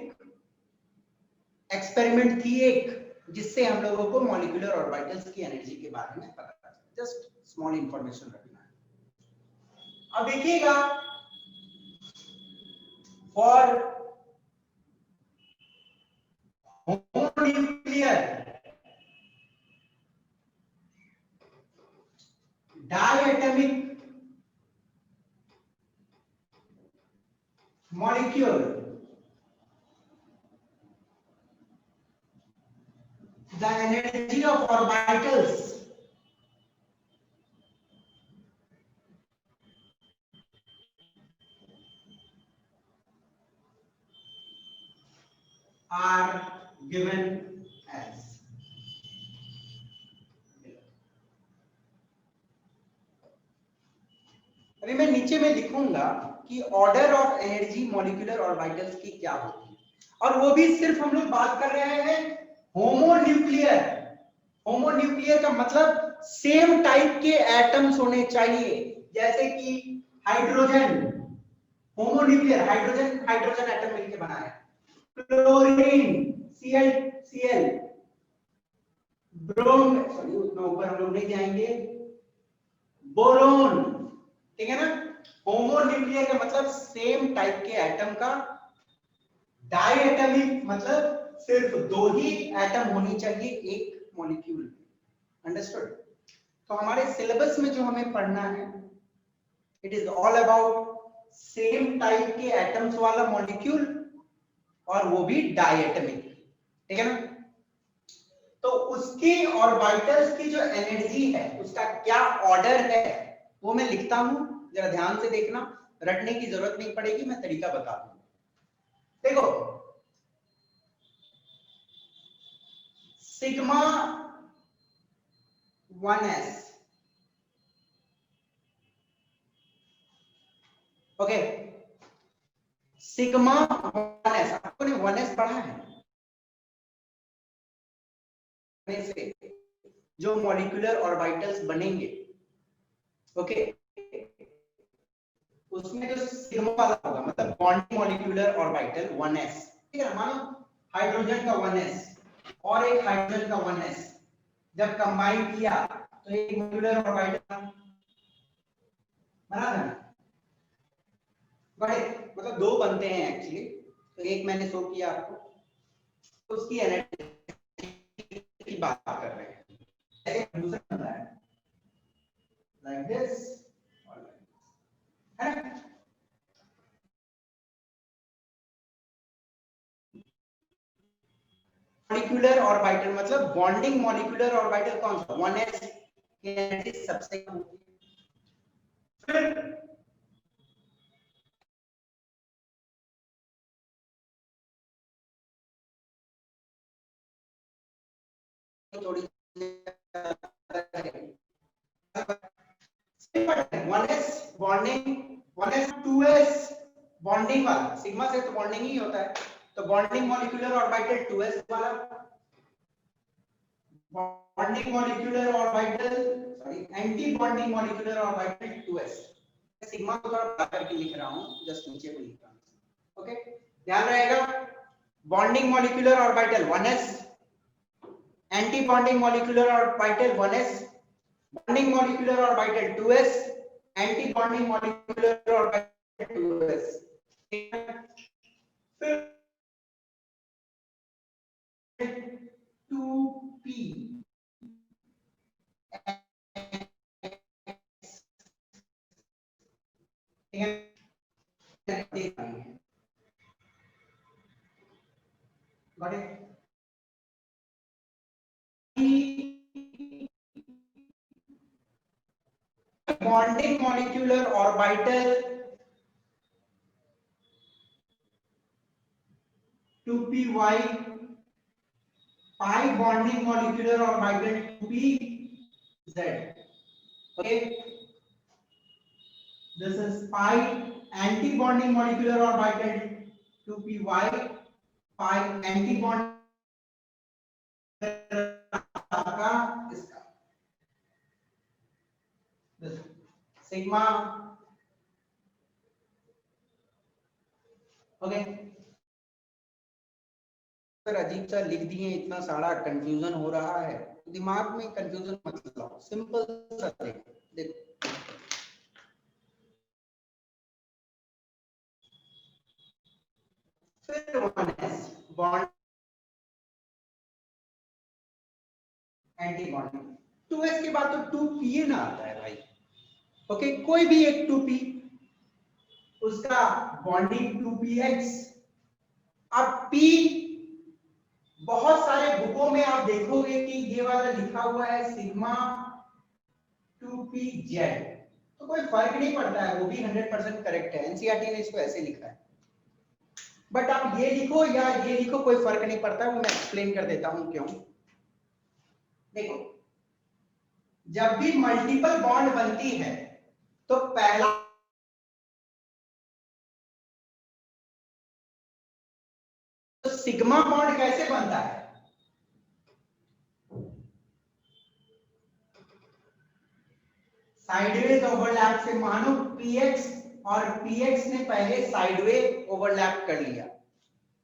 एक्सपेरिमेंट थी एक, जिससे हम लोगों को मॉलिक्यूलर ऑर्बिटल्स की एनर्जी के बारे में पता चला। जस्ट स्मॉल इंफॉर्मेशन रखना है। अब देखिएगा, for homonuclear diatomic molecule, the energy of orbitals are given as, अभी मैं नीचे में लिखूंगा कि order of energy molecular orbitals की क्या होती है, और वो भी सिर्फ हम लोग बात कर रहे हैं होमोन्यूक्लियर। होमोन्यूक्लियर का मतलब सेम टाइप के एटम्स होने चाहिए, जैसे कि hydrogen, homonuclear, hydrogen hydrogen atom मिलके बना है, क्लोरीन Cl, ब्रोम, सॉरी उतना ऊपर हम लोग नहीं जाएंगे, बोरोन, ठीक है ना। होमोन्यूक्लियर का मतलब सेम टाइप के एटम का, डायएटमिक मतलब सिर्फ दो ही एटम होनी चाहिए एक मॉलिक्यूल में। अंडरस्टूड? तो हमारे सिलेबस में जो हमें पढ़ना है, it is all about same type के एटम्स वाला मॉलिक्यूल, और वो भी डायएटमिक, ठीक है ना। तो उसकी ऑर्बिटल्स की जो एनर्जी है, उसका क्या ऑर्डर है, वो मैं लिखता हूं, जरा ध्यान से देखना, रटने की जरूरत नहीं पड़ेगी, मैं तरीका बता दूंगा। देखो, sigma 1s, okay, sigma 1s, आपको ने 1s पढ़ा है से जो मॉलिक्यूलर ऑर्बिटल्स बनेंगे, ओके, उसमें जो सिग्मा वाला होगा मतलब बॉन्डिंग मॉलिक्यूलर ऑर्बिटल 1s, ठीक है। मानो हाइड्रोजन का 1s और एक हाइड्रोजन का 1s जब कंबाइन किया तो एक मॉलिक्यूलर ऑर्बिटल बना था, बड़े मतलब दो बनते हैं एक्चुअली। तो एक मैंने शो किया आपको, तो उसकी एनर्जी की बात कर रहे हैं, ऐसे दूसरा बनता है लाइक दिस, है ना। मॉलिक्यूलर ऑर्बिटल मतलब बॉन्डिंग मॉलिक्यूलर ऑर्बिटल कौन सा, 1s की एनर्जी सबसे कम होती है। फिर थोड़ी 1s bonding, 1s 2s bonding वाला, सिग्मा से तो बॉन्डिंग ही होता है, तो बॉन्डिंग मॉलिक्यूलर ऑर्बिटल 2s वाला, bonding molecular orbital, sorry anti bonding molecular orbital 2s। Sigma को थोड़ा बड़ा करके लिख रहा हूं, जस्ट नीचे को लिख रहा हूं, ओके, ध्यान रहेगा। Bonding molecular orbital 1s, anti bonding molecular orbital 1s, bonding molecular orbital 2s, anti bonding molecular orbital 2s। फिर 2p, got it? bonding molecular orbital to py, pi bonding molecular orbital to pz. Okay, this is pi anti-bonding molecular orbital to py, pi anti-bonding इसका sigma. Okay, sir अजीब सा लिख दिए, इतना सारा confusion हो रहा है, दिमाग में कंफ्यूजन मत लाओ, सिंपल सा देखो. फिर बॉन्ड एंटी बॉन्डिंग 2s के बाद तो 2p ना आता है भाई. ओके, कोई भी एक 2p, उसका बॉन्डिंग 2px. अब p बहुत सारे बुकों में आप देखोगे कि ये वाला लिखा हुआ है सिग्मा 2pz, तो कोई फर्क नहीं पड़ता है, वो भी 100% करेक्ट है, एनसीईआरटी ने इसको ऐसे लिखा है. बट आप ये लिखो या ये लिखो, कोई फर्क नहीं पड़ता है, वो मैं एक्सप्लेन कर देता हूं क्यों. देखो, जब भी मल्टीपल बॉन्ड बनती है तो पहला तो सिग्मा बॉन्ड कैसे बनता है? साइडवेज ओवरलैप से. मानो px और px ने पहले साइडवेज ओवरलैप कर लिया,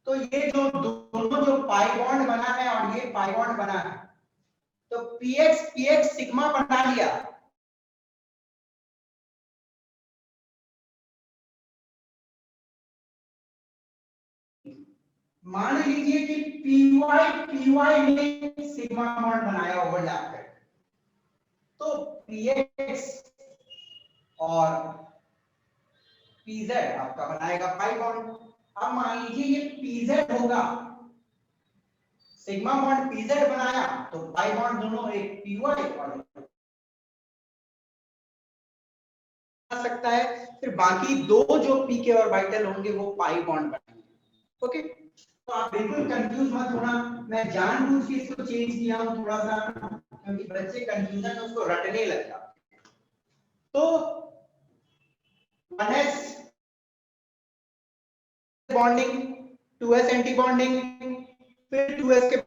तो ये जो दोनों जो पाई बॉन्ड बना है और ये पाई बॉन्ड बना है, तो px सिग्मा बना लिया. मान लीजिए कि py ने सिग्मा बॉन्ड बनाया ओवरलैप कर, तो px और pz आपका बनाएगा पाई बॉन्ड. अब मान लीजिए ये pz होगा, सिग्मा बॉन्ड pz बनाया, तो पाई बॉन्ड दोनों एक py और सकता है. फिर बाकी दो जो p के ऑर्बिटल होंगे वो पाई बॉन्ड बनाएंगे. ओके, तो आप बिल्कुल कंफ्यूज मत होना, मैं जानबूझ के इसको चेंज किया हूं थोड़ा सा, क्योंकि बच्चे कंफ्यूजन में उसको रटने लग जाते हैं. तो 1s bonding, 2s anti bonding, फिर 2s के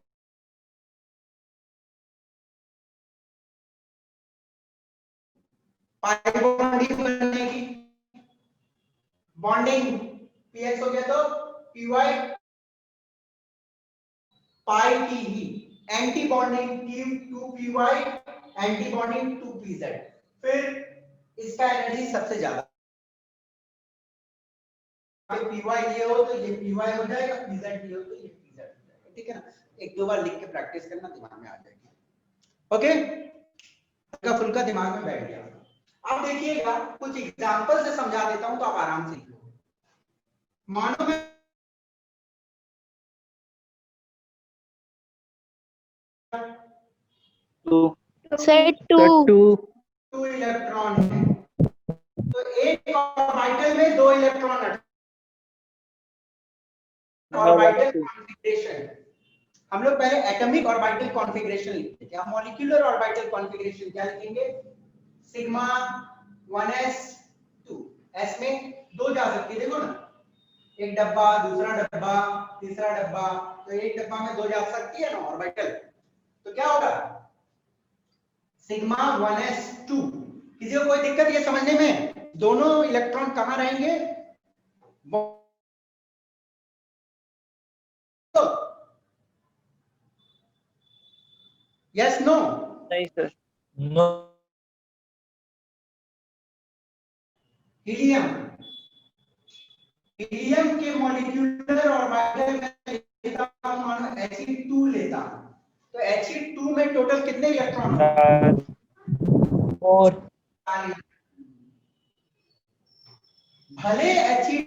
पाई बॉन्डिंग बनेगी. बॉन्डिंग px हो गया तो py पाई की ही. Anti bonding 2py, anti bonding 2pz. फिर इसका एनर्जी सबसे ज्यादा, py ये हो तो ये py हो जाएगा, pz ये हो तो ये pz हो जाएगा. ठीक है ना, एक दो बार लिख के प्रैक्टिस करना, दिमाग में आ जाएगी. ओके, हल्का फुल्का दिमाग में बैठ गया. अब देखिएगा, कुछ एग्जांपल से समझा देता हूं तो आप आराम से लिखो. मानो मैं Set 2. 2 इलेक्ट्रॉन है, तो एक ऑर्बिटल में 2 इलेक्ट्रॉन. ऑर्बिटल कॉन्फ़िगरेशन हम लोग पहले एटॉमिक ऑर्बिटल कॉन्फ़िगरेशन लिखते थे. अब मॉलिक्यूलर ऑर्बिटल कॉन्फ़िगरेशन क्या लिखेंगे? Sigma 1s2. s में दो जा सकती है, देखो ना, एक डब्बा, दूसरा डब्बा, तीसरा डब्बा, तो एक डब्बा में दो जा सकती है ना ऑर्बिटल. तो क्या होगा? Sigma 1s2. किसी को कोई दिक्कत ये समझने में? दोनों इलेक्ट्रॉन कहां रहेंगे? Yes no? नहीं सर. No. हीलियम, हीलियम के मॉलिक्यूलर ऑर्बिटल में लेता हूं, मानो He2 लेता हूं, तो He2 में टोटल कितने इलेक्ट्रॉन होंगे? 4. भले He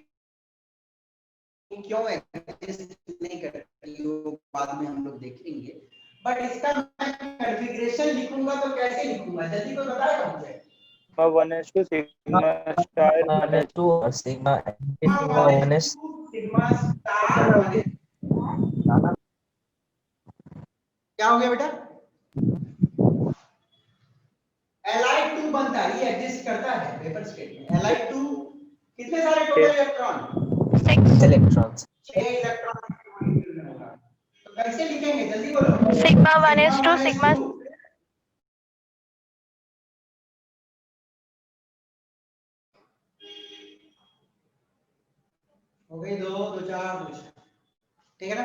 क्यों एग्जिस्ट नहीं करती वो बाद में हम लोग देखेंगे, बट इसका मैं कॉन्फ़िगरेशन लिखूंगा तो कैसे लिखूंगा? जल्दी कोई बताएगा मुझे? Sigma 1s2 sigma star 1s two और sigma sigma 1s2 sigma star 1s। क्या हो गया बेटा? Li2 बनता है, ये एग्जिस्ट करता है पेपर स्टेट में। Li2 कितने सारे टोटल इलेक्ट्रॉन? 6 इलेक्ट्रॉन्स 6 इलेक्ट्रॉन के मॉलिक्यूल में होगा। तो कैसे लिखेंगे जल्दी बोलो? sigma 1s2 sigma हो गई 2 2 4 2 6, ठीक है ना?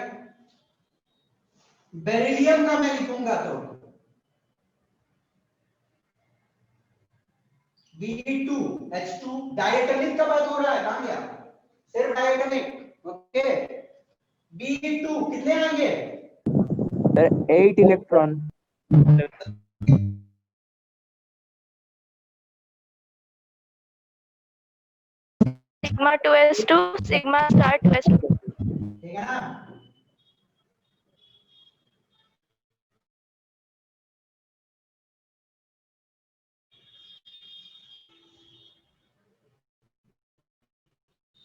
बेरिलियम का मैं लिखूंगा तो Be2H2 डायटोमिक का बात हो रहा है, कहां गया? सिर्फ डायटोमिक। ओके, Be2 कितने आएंगे? 8 electron sigma 2s2 sigma star 2s2 ठीक है ना?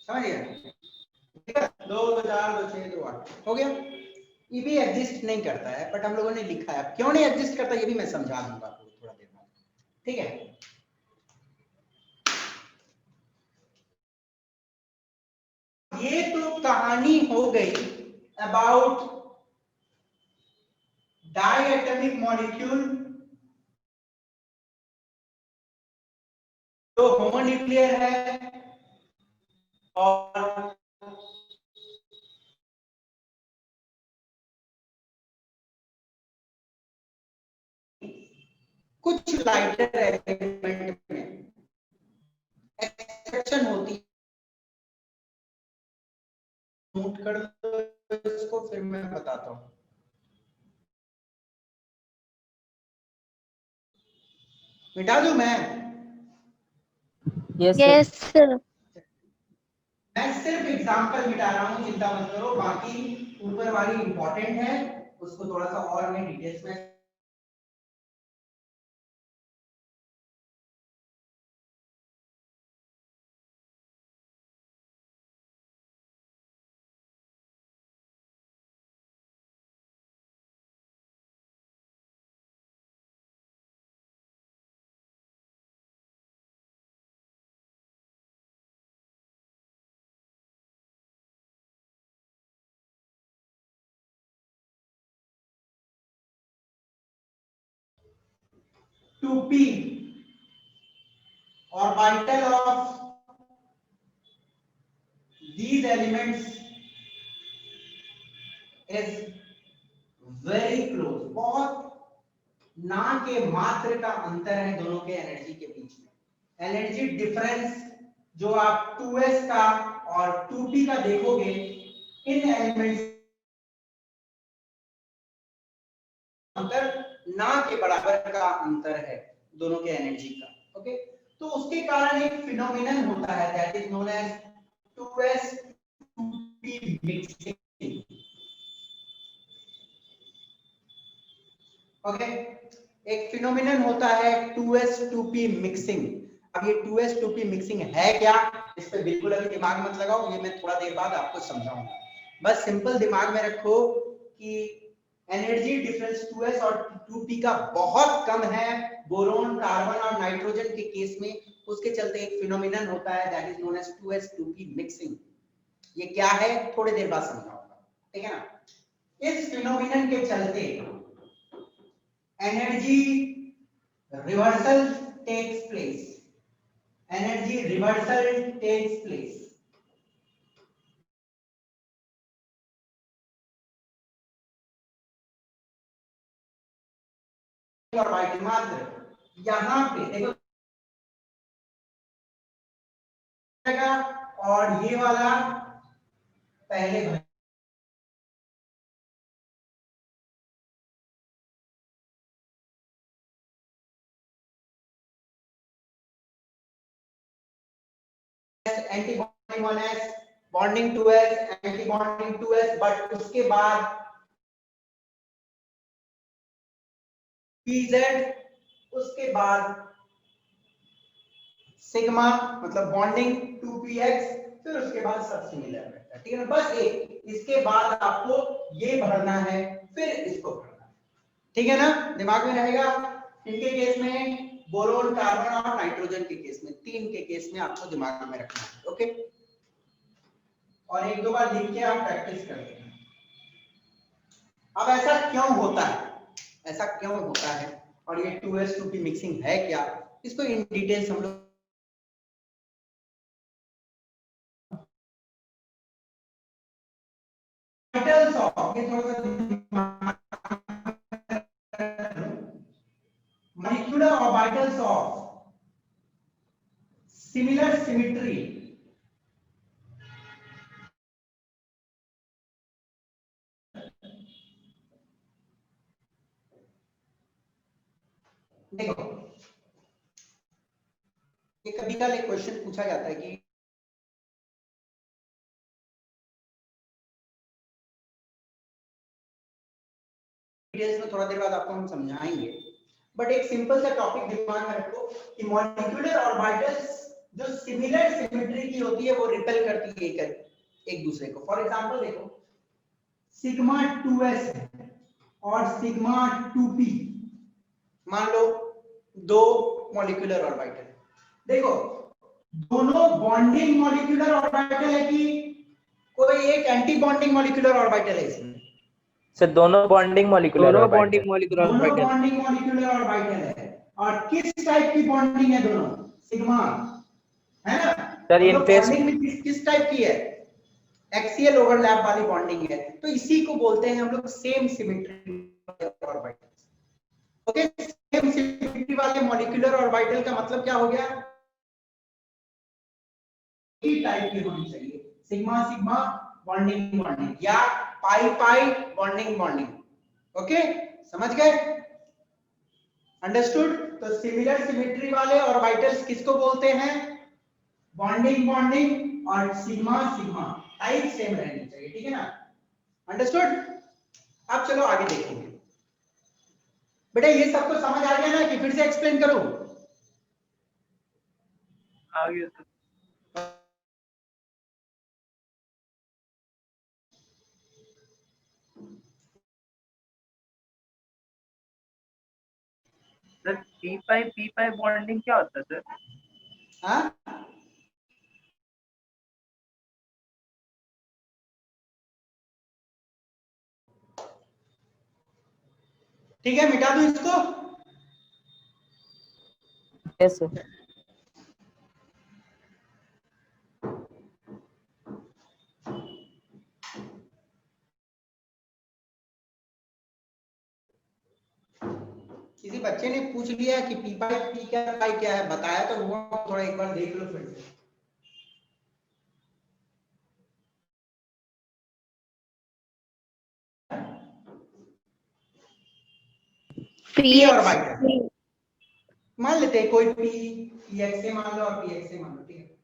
समझ गया? ठीक है, 2 2 4 2 6 2 8 हो गया। ये भी एग्जिस्ट नहीं करता है, बट हम लोगों ने लिखा है। क्यों नहीं एग्जिस्ट करता ये भी मैं समझा दूंगा आपको थोड़ा देर बाद, ठीक है? ये तो कहानी हो गई अबाउट डायटोमिक मॉलिक्यूल जो होमोन्यूक्लियर है और कुछ लाइटर एलिमेंट में एक्सेप्शन होती है। नोट कर लो इसको, फिर मैं बताता हूं। मिटा दूं मैं? yes sir मैं सिर्फ एग्जांपल मिटा रहा हूं, चिंता मत करो। बाकी ऊपर वाली इंपॉर्टेंट है, उसको थोड़ा सा और मैं डिटेल्स में two P orbital of these elements is very close, बहुत ना के मात्र का अंतर है दोनों के एनर्जी के बीच में। एनर्जी डिफरेंस जो आप 2s का और 2p का देखोगे, इन एलिमेंट्स अंतर ना के बराबर का अंतर है दोनों के एनर्जी का। ओके, तो उसके कारण एक फिनोमिनन होता है that is known as 2s 2p mixing. Okay, एक फिनोमिनन होता है 2s 2p मिक्सिंग। अब ये 2s 2p मिक्सिंग है क्या, इस पे बिल्कुल अभी दिमाग मत लगाओ, ये मैं थोड़ा देर बाद आपको समझाऊंगा। बस सिंपल दिमाग में रखो कि एनर्जी डिफरेंस 2s और 2p का बहुत कम है बोरोन, कार्बन और नाइट्रोजन के केस में। उसके चलते एक फिनोमिनन होता है that is known as 2s 2p mixing. ये क्या है थोड़ी देर बाद समझाऊंगा, ठीक है ना? इस फिनोमिनन के चलते energy reversal takes place. Energy reversal takes place. और राइट मात्र यहां पे देखो, और ये वाला पहले anti bonding 1s bonding 2s anti bonding 2s, but उसके बाद pz, उसके बाद सिग्मा मतलब बॉन्डिंग 2px, फिर उसके बाद सब सिमिलर वेक्टर, ठीक है ना। बस एक इसके बाद आपको ये भरना है, फिर इसको भरना है, ठीक है ना, दिमाग में रहेगा। इनके केस में बोरोन, कार्बन और नाइट्रोजन के केस में, तीन के केस में आपको दिमाग में रखना है, ओके। और एक दो बार लिख के आप प्रैक्टिस कर लेना। अब ऐसा क्यों होता है, ऐसा क्यों होता है और ये 2s2 की मिक्सिंग है क्या, इसको इन डिटेल्स हम लोग ऑर्बिटल्स ऑफ, ये थोड़ा सा molecular orbitals of similar symmetry देखो, ये कभी कभी एक क्वेश्चन पूछा जाता है कि डिटेल्स में थोड़ा देर बाद आपको हम समझाएंगे, बट एक सिंपल सा टॉपिक दिमाग में रखो कि मॉलिक्यूलर ऑर्बिटल्स जो सिमिलर सिमेट्री की होती है वो रिपेल करती है एक दूसरे को। फॉर एग्जांपल देखो, सिग्मा 2s और सिग्मा 2p, मान लो दो मॉलिक्यूलर ऑर्बिटल, देखो दोनों बॉन्डिंग मॉलिक्यूलर ऑर्बिटल है कि कोई एक एंटी बॉन्डिंग मॉलिक्यूलर ऑर्बिटल है इसमें? सर दोनों बॉन्डिंग मॉलिक्यूलर दोनों ऑर्बिटल। बॉन्डिंग मॉलिक्यूलर दोनों ऑर्बिटल। बॉन्डिंग मॉलिक्यूलर ऑर्बिटल है। और किस टाइप की बॉन्डिंग है दोनों? सिग्मा, है ना सर इन फेस बॉन्डिंग में किस टाइप की है? एक्सियल ओवरलैप वाली बॉन्डिंग है, तो इसी को बोलते हैं हम लोग same symmetry orbitals. Okay, same symmetry वाले मॉलिक्यूलर ऑर्बिटल का मतलब क्या हो गया? एक टाइप की होनी चाहिए, सिग्मा सिग्मा बॉन्डिंग बॉन्डिंग या पाई पाई बॉन्डिंग बॉन्डिंग। ओके, समझ गए? अंडरस्टूड? तो सिमिलर सिमेट्री वाले ऑर्बिटल्स किसको बोलते हैं? बॉन्डिंग बॉन्डिंग, और सिग्मा सिग्मा टाइप सेम रहनी चाहिए, ठीक है ना। अंडरस्टूड? अब चलो आगे देखेंगे। बेटा ये सबको समझ आ गया ना कि फिर से एक्सप्लेन करूं? आगे सर पी पाई बॉन्डिंग क्या होता है सर? हाँ, ठीक है, मिटा दूं इसको? यस किसी बच्चे ने पूछ लिया कि पी पाई पी क्या पाई क्या है, बताया तो हुआ, थोड़ा एक बार देख लो फिर से। पी ऑर्बिटल मान लेते हैं, कोई पी एक्स से मान लो और पी एक्स से मान लो, ठीक है।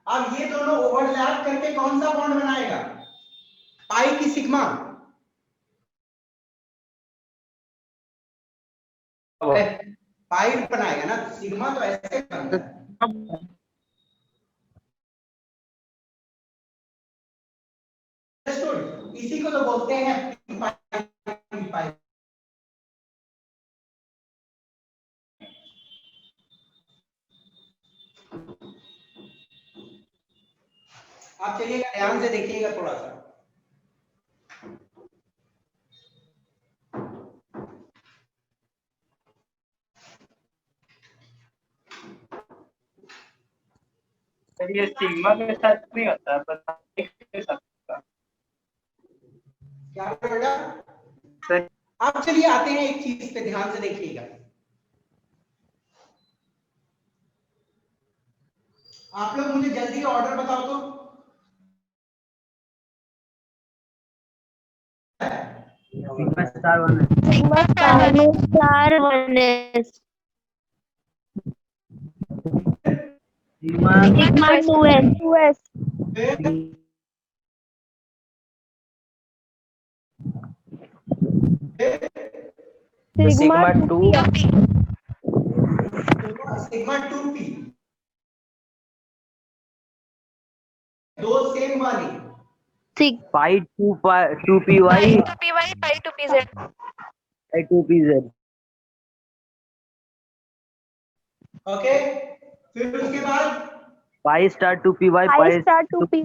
अब ये दोनों ओवरलैप करके कौन सा बॉन्ड बनाएगा? पाई की सिग्मा? पाई बनाएगा ना, सिग्मा तो ऐसे बनता है। इसी को तो बोलते हैं पी पाई पी पाई। आप चलिएगा ध्यान से देखिएगा थोड़ा सा। सर ये सिग्मा के साथ नहीं होता, बस एक्स के साथ होता है। क्या बेटा? सर आप चलिए आते हैं एक चीज पे, ध्यान से देखिएगा। आप लोग मुझे जल्दी ऑर्डर बताओ तो। Sigma star 1 Sigma star 1s. Sigma Sigma 2s. Sigma 2 sigma 2p दो सेम वाली 6 pi 2 py pi to py pi to pz pi 2 pz okay. फिर उसके बाद pi star 2 py pi star to py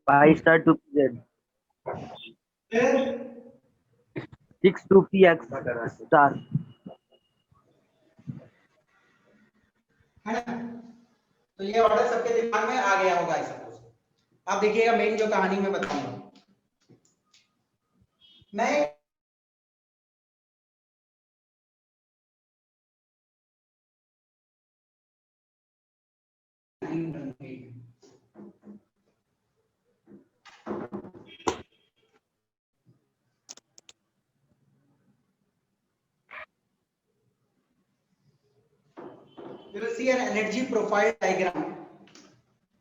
pi star 2 pz फिर 6 2 px star है ना। तो ये ऑर्डर सबके दिमाग में आ गया होगा ऐसा कुछ। अब देखिएगा मेन जो कहानी मैं बताऊंगा, मैं you will see an energy profile diagram।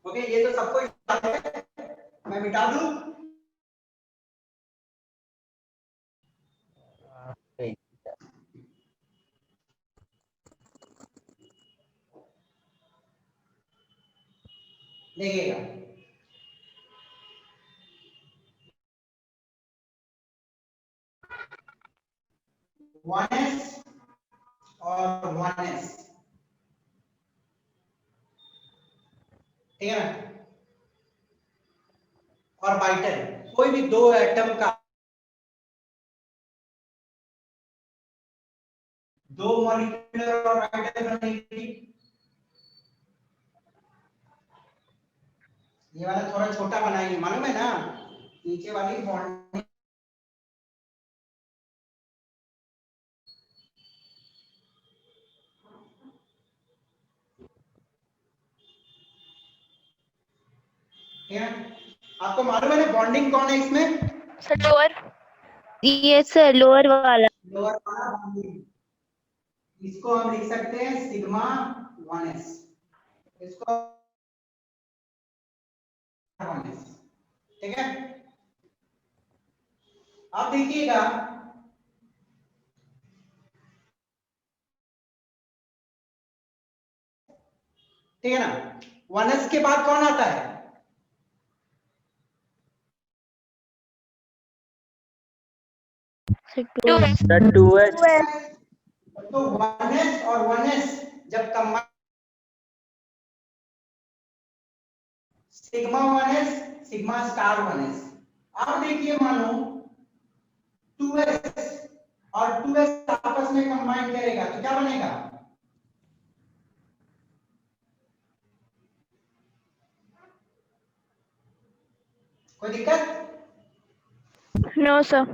Okay, ये तो सबको याद है, मैं मिटा दूं। देखिएगा, वन एस और वन एस, ठीक है ना। और बाइटल, कोई भी दो एटम का दो मॉलिक्यूलर ऑर्बिटल बनेगी। ये वाला थोड़ा छोटा बनाएंगे, मालूम है ना, नीचे वाली बॉन्ड है। आपको मालूम है ना बॉन्डिंग कौन है इसमें? सर लोअर, ये सर लोअर वाला लोअर वाला बॉन्डिंग, इसको हम लिख सकते हैं सिग्मा 1s, इसको 1s, ठीक है। आप देखिएगा ठीक है ना, 1s के बाद कौन आता है? the 2s तो 1s और 1s जब combine, sigma 1s sigma star 1s। आप देखिए मानो 2s और 2s आपस में कंबाइन करेगा तो क्या बनेगा? कोई दिक्कत? नो सर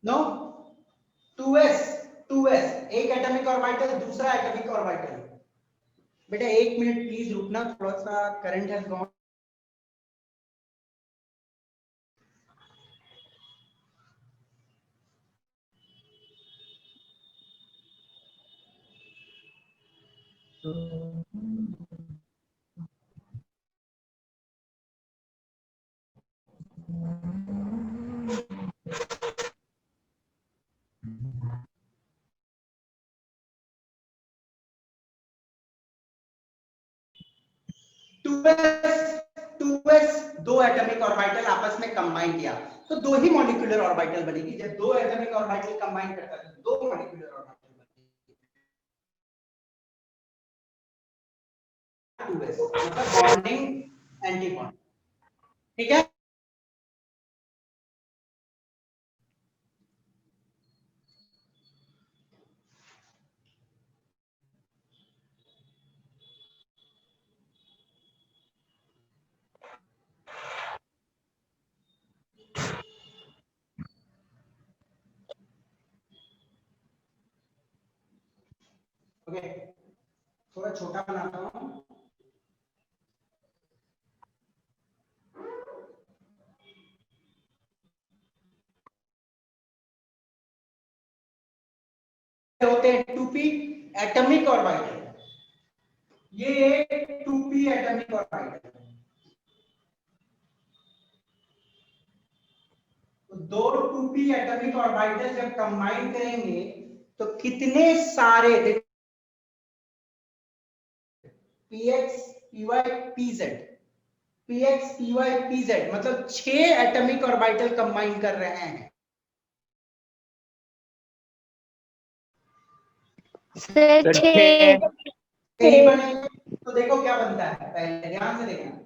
नो, 2s एक एटॉमिक ऑर्बिटल, दूसरा एटॉमिक ऑर्बिटल। बेटा एक मिनट प्लीज रुकना, थोड़ा सा current has gone. Two S दो एटॉमिक ऑर्बिटल आपस में कंबाइन किया तो दो ही मॉलिक्यूलर ऑर्बिटल बनेगी। जब दो एटॉमिक ऑर्बिटल कंबाइन करता है तो दो मॉलिक्यूलर ऑर्बिटल बनेगी। 2s मतलब बॉन्डिंग एंटी बॉन्ड, ठीक है। ओके, थोड़ा छोटा बनाता हूं। होते हैं 2p एटॉमिक ऑर्बिटल, ये 2p एटॉमिक ऑर्बिटल। तो दो 2p एटॉमिक ऑर्बिटल जब कंबाइन करेंगे तो कितने सारे px py pz, px py pz मतलब 6 एटॉमिक ऑर्बिटल कंबाइन कर रहे हैं। सर सर, 6 यही बनेगा। तो देखो क्या बनता है, पहले ध्यान से देखना।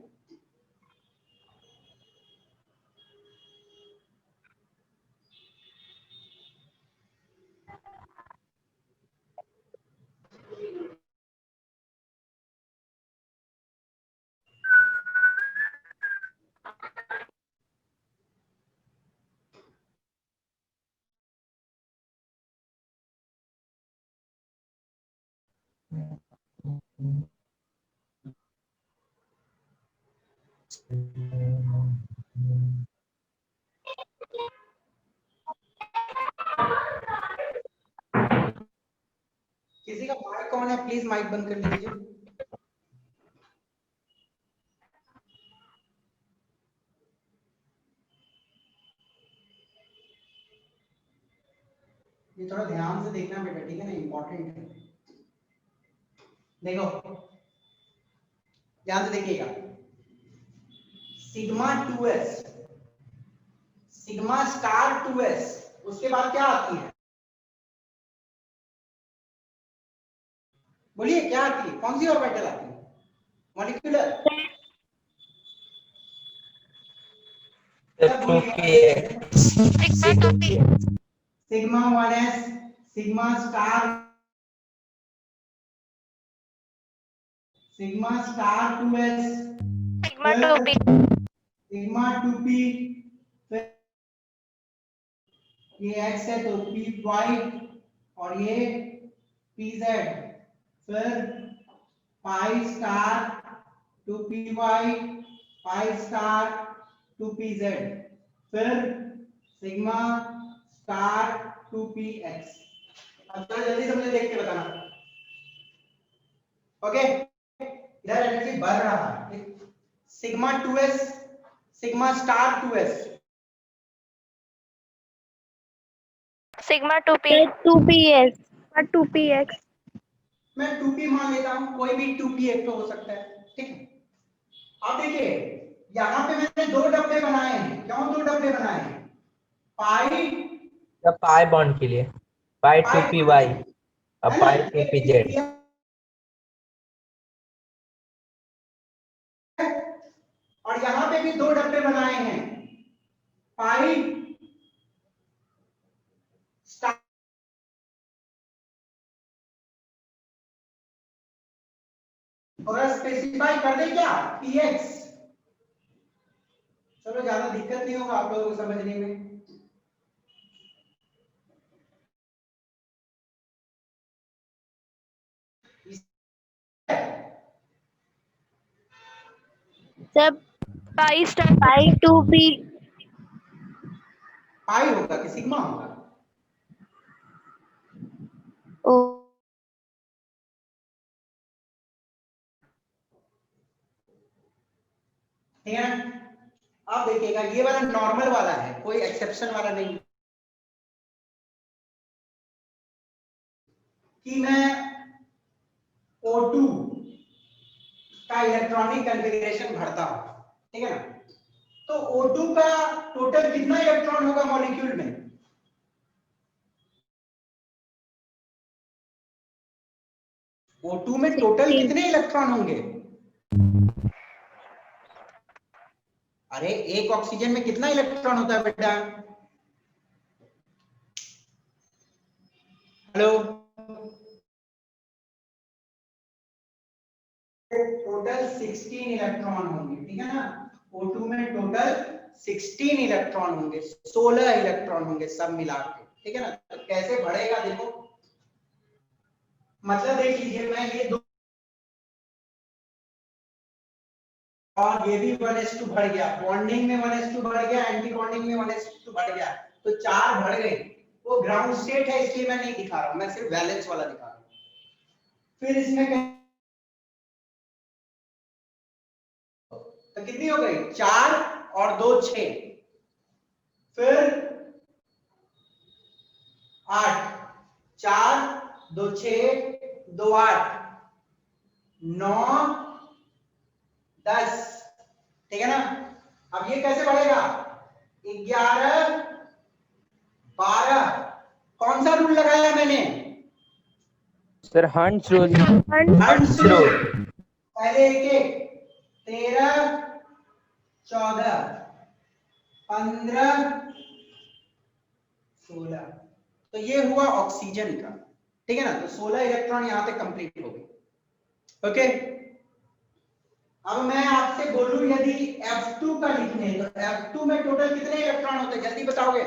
किसी का माइक ऑन है, प्लीज माइक बंद कर लीजिए। ये थोड़ा ध्यान से देखना बेटा, ठीक है ना, इंपॉर्टेंट है। देखो ध्यान से देखिएगा, sigma 2s, sigma star 2s, उसके बाद क्या आती है, बोलिए क्या आती है, कौन सी ऑर्बिटल आती है, molecular, sigma 1s, sigma star, sigma star 2s, sigma 2p, sigma 2p, ये x है तो py और ये pz, फिर pi star 2py, pi star 2pz, फिर सिग्मा स्टार 2px। अब तो जल्दी से मुझे देख के बताना। ओके, इधर एनर्जी बढ़ रहा है, sigma 2s, sigma star 2s, sigma 2p, 2ps, 2px। मैं 2p मान लेता हूं, कोई भी 2p एक तो हो सकता है, ठीक है। अब देखिए यहां पे मैंने दो डब्बे बनाए हैं, क्यों दो डब्बे बनाए हैं, पाई, पाई बॉन्ड के लिए पाई 2py और पाई 2pz। और यहां पे भी दो डब्बे बनाए हैं, पाई स्टार, और स्पेसिफाई कर दे क्या, px। चलो ज्यादा दिक्कत नहीं होगा आप लोगों को समझने में। सब पाई स्टार पाई 2p, पाई होगा कि सिग्मा होगा, ओ ठीक है ना। अब देखिएगा ये वाला नॉर्मल वाला है, कोई एक्सेप्शन वाला नहीं कि मैं O2 का इलेक्ट्रॉनिक कॉन्फ़िगरेशन भरता हूं, ठीक है ना। तो O2 का टोटल कितना इलेक्ट्रॉन होगा मॉलिक्यूल में, O2 में टोटल कितने इलेक्ट्रॉन होंगे, अरे एक ऑक्सीजन में कितना इलेक्ट्रॉन होता है बेटा, हेलो, टोटल 16 इलेक्ट्रॉन होंगे, ठीक है ना। O2 में टोटल 16 इलेक्ट्रॉन होंगे, 16 इलेक्ट्रॉन होंगे सब मिला के, ठीक है ना। तो कैसे बढ़ेगा देखो, मतलब देख लीजिए मैं ये दो और ये भी 1s2 बढ़ गया, बॉन्डिंग में 1s2 बढ़ गया, एंटी बॉन्डिंग में 1s2 बढ़ गया, तो 4 बढ़ गए। वो ग्राउंड स्टेट है इसलिए मैं नहीं दिखा रहा हूं, मैं सिर्फ वैलेंस वाला दिखा रहा हूं। फिर इसमें तो कितनी हो गई, 4 और 2 6, फिर 8, 4 2 6 2 8, 9 10, ठीक है ना। अब ये कैसे बढ़ेगा, 11 12, कौन सा रूल लगाया मैंने, sir hunts rule. Hunts rule. पहले एक एक, 13 14 15 16, तो ये हुआ ऑक्सीजन का, ठीक है ना। तो 16 इलेक्ट्रॉन यहां पे कंप्लीट हो गए। ओके, अब मैं आपसे बोलूं यदि F2 का लिखने, तो F2 में टोटल कितने इलेक्ट्रॉन होते हैं, जल्दी बताओगे।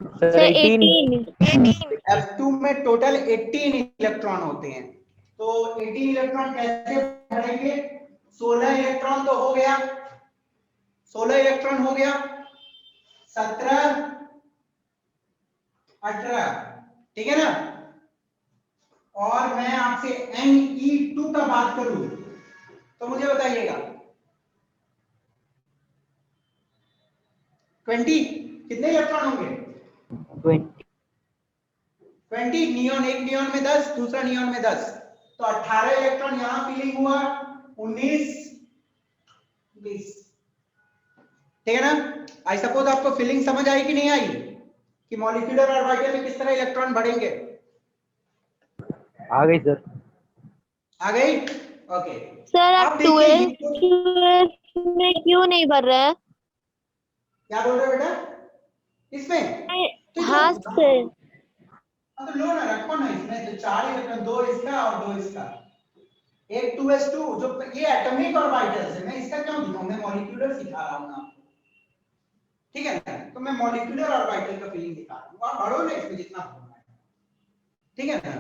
सर 18। F2 में टोटल 18 इलेक्ट्रॉन होते हैं। तो 18 इलेक्ट्रॉन कैसे भरेंगे, 16 इलेक्ट्रॉन तो हो गया, 16 इलेक्ट्रॉन हो गया, 17 18, ठीक है ना। और मैं आपसे Ne2 का बात करूं तो मुझे बताइएगा 20 कितने इलेक्ट्रॉन होंगे, 20 नियॉन, एक नियॉन में 10, दूसरा नियॉन में 10, तो 18 इलेक्ट्रॉन यहां फिलिंग हुआ, 19 20, ठीक है ना। आई सपोज आपको फिलिंग समझ आई कि नहीं आई, कि मॉलिक्यूलर ऑर्बिटल में किस तरह इलेक्ट्रॉन बढ़ेंगे। आ गई सर। आ गई, ओके। सर आप आप देखिए 12 में क्यों नहीं भर रहे हैं? क्या बोल रहे हो बेटा, इसमें तो हाँ सर। अब लो ना, रखो ना, इसमें तो 4 इलेक्ट्रॉन, 2 इसका और 2 इसका, एक 2s2 जो ये एटॉमिक ऑर्बिटल्स है, मैं इसका क्यों दिखाऊं, मैं मॉलिक्यूलर सिखा रहा हूं ना आपको, ठीक है ना। तो मैं मॉलिक्यूलर ऑर्बिटल का फीलिंग दिखा रहा हूं, आप बढ़ो ना इसमें जितना भरना है, ठीक है ना।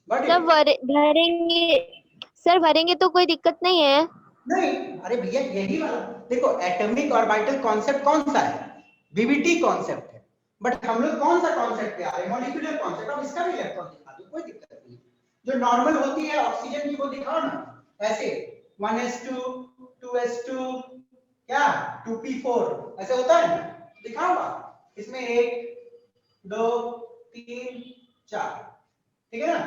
बट सर भरेंगे, सर भरेंगे तो कोई दिक्कत नहीं है। नहीं, अरे भैया यही वाला देखो, एटॉमिक ऑर्बिटल कॉन्सेप्ट कौन सा है, बीबीटी कॉन्सेप्ट है, बट हम लोग कौन सा कॉन्सेप्ट पे आ रहे हैं, मॉलिक्यूलर कॉन्सेप्ट। अब इसका भी इलेक्ट्रॉन दिखा दो, कोई दिक्कत नहीं, जो नॉर्मल होती है ऑक्सीजन की वो दिखाओ ना, ऐसे 1s2 2s2 क्या 2p4 ऐसे होता है ना, दिखाओ आप इसमें 1 2 3 4, ठीक है ना।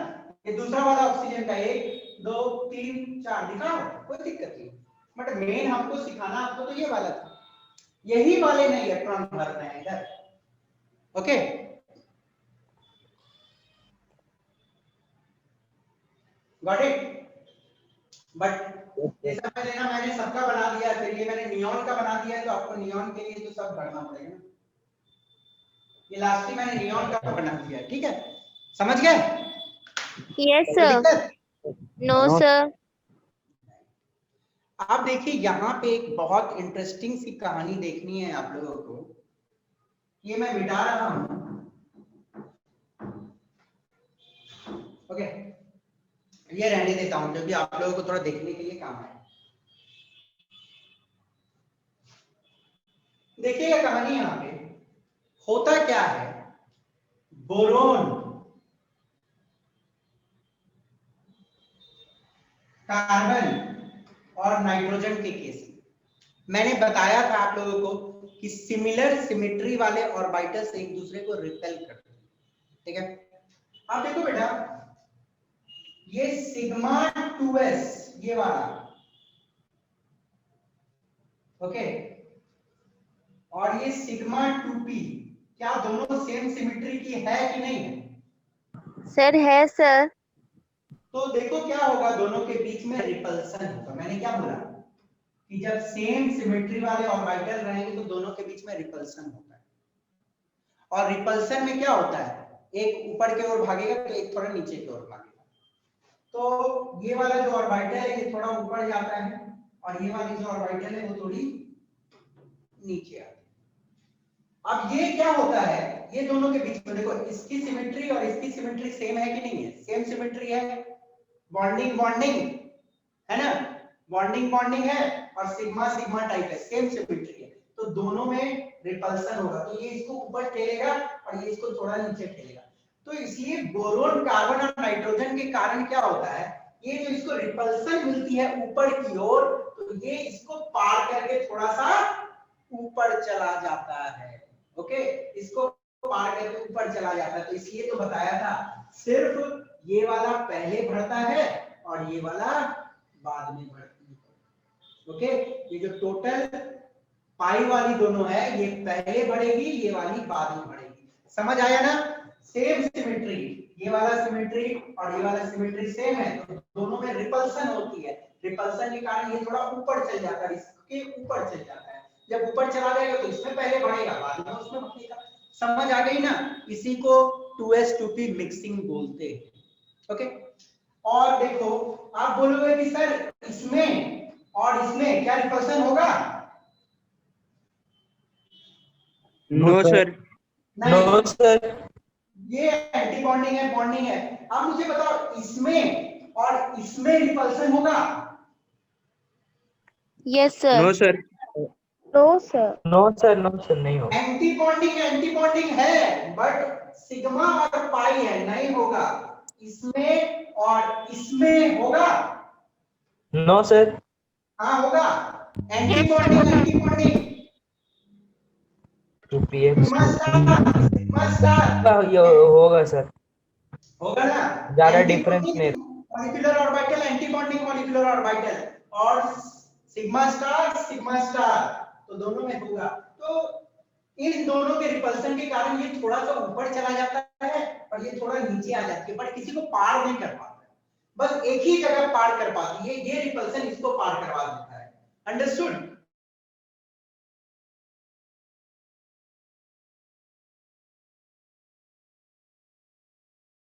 ये दूसरा वाला ऑक्सीजन का 1 2 3 4 दिखाओ, कोई दिक्कत नहीं। बट मेन हमको सिखाना आपको तो ये वाला था, यही वाले नहीं इलेक्ट्रॉन भरना है इधर, ओके। Got it. बट ये सब में लेना, मैंने सबका बना दिया, फिर ये मैंने नियॉन का बना दिया, तो आपको नियॉन के लिए तो सब भरना पड़ेगा ना। ये लास्ट में मैंने नियॉन का बना दिया, ठीक है, समझ गए। Yes sir. No sir. आप देखिए यहाँ पे एक बहुत इंटरेस्टिंग सी कहानी देखनी है आप लोगों को, ये मैं मिटा रहा हूं, ओके, ये रहने देता हूं क्योंकि आप लोगों को थोड़ा देखने के लिए काम है। देखिएगा कहानी, यहाँ पे होता क्या है, बोरोन, कार्बन और नाइट्रोजन के केस में मैंने बताया था आप लोगों को कि सिमिलर सिमेट्री वाले ऑर्बिटल्स एक दूसरे को रिपेल करते हैं, ठीक है। आप देखो बेटा, ये सिग्मा 2s ये वाला, ओके, और ये सिग्मा 2p, क्या दोनों सेम सिमेट्री की है कि नहीं है, सर है सर। तो देखो क्या होगा, दोनों के बीच में रिपल्सन होगा। मैंने क्या बोला कि जब सेम सिमेट्री वाले ऑर्बिटल रहेंगे तो दोनों के बीच में रिपल्सन होता है, और रिपल्सन में क्या होता है, एक ऊपर की ओर भागेगा तो एक थोड़ा नीचे की ओर भागेगा। तो ये वाला जो ऑर्बिटल है ये थोड़ा ऊपर जाता है, और ये वाली जो ऑर्बिटल है वो थोड़ी नीचे आती है। अब ये क्या होता है, ये दोनों के बीच में देखो, इसकी सिमेट्री और इसकी सिमेट्री सेम है कि नहीं है, सेम सिमेट्री है, बॉन्डिंग बॉन्डिंग है ना, बॉन्डिंग बॉन्डिंग है, और सिग्मा सिग्मा टाइप है, सेम सिमेट्री है, तो दोनों में रिपल्सन होगा, तो ये इसको ऊपर ठेलेगा और ये इसको थोड़ा नीचे ठेलेगा। तो इसलिए बोरोन, कार्बन और नाइट्रोजन के कारण क्या होता है, ये जो इसको रिपल्सन मिलती है ऊपर की ओर, तो ये इसको पार करके थोड़ा सा ऊपर चला जाता है, ओके, इसको पार करके ऊपर चला जाता है। तो इसलिए तो बताया था, सिर्फ ये वाला पहले बढ़ता है और ये वाला बाद में बढ़ती है। ओके, ये जो टोटल पाई वाली दोनों है ये पहले बढ़ेगी, ये वाली बाद में बढ़ेगी। समझ आया ना? सेम सिमेट्री, ये वाला सिमेट्री और ये वाला सिमेट्री सेम है, तो दोनों में रिपल्सन होती है। रिपल्सन के कारण ये थोड़ा ऊपर चल जाता है, इसके ऊपर चल जाता है। जब ऊपर चला जाएगा तो इसमें पहले बढ़ेगा, बाद में उसमें बढ़ेगा। समझ आ गई ना? इसी को 2s2p मिक्सिंग बोलते हैं। ओके, और देखो आप बोलोगे कि सर इसमें और इसमें क्या रिपल्सन होगा? No sir. No sir. ये एंटी बॉन्डिंग है, बॉन्डिंग है। आप मुझे बताओ इसमें और इसमें रिपल्सन होगा? Yes, sir. No sir. No, sir. No sir, no sir, नहीं होगा। एंटी बॉन्डिंग है, बट सिग्मा और पाई है, नहीं होगा। इसमें और इसमें होगा? नो सर। हाँ होगा। Anti bonding 2px sigma star ये होगा सर, होगा ना? ज्यादा डिफरेंस नहीं। Molecular orbital, anti bonding molecular orbital और सिग्मा स्टार तो दोनों में होगा। तो इन दोनों के रिपल्सन के कारण ये थोड़ा सा ऊपर चला जाता है और ये थोड़ा नीचे आ जाती है, पर किसी को पार नहीं कर पाता है। बस एक ही जगह पार कर पाती है, ये रिपल्सन इसको पार करवा देता है। अंडरस्टूड?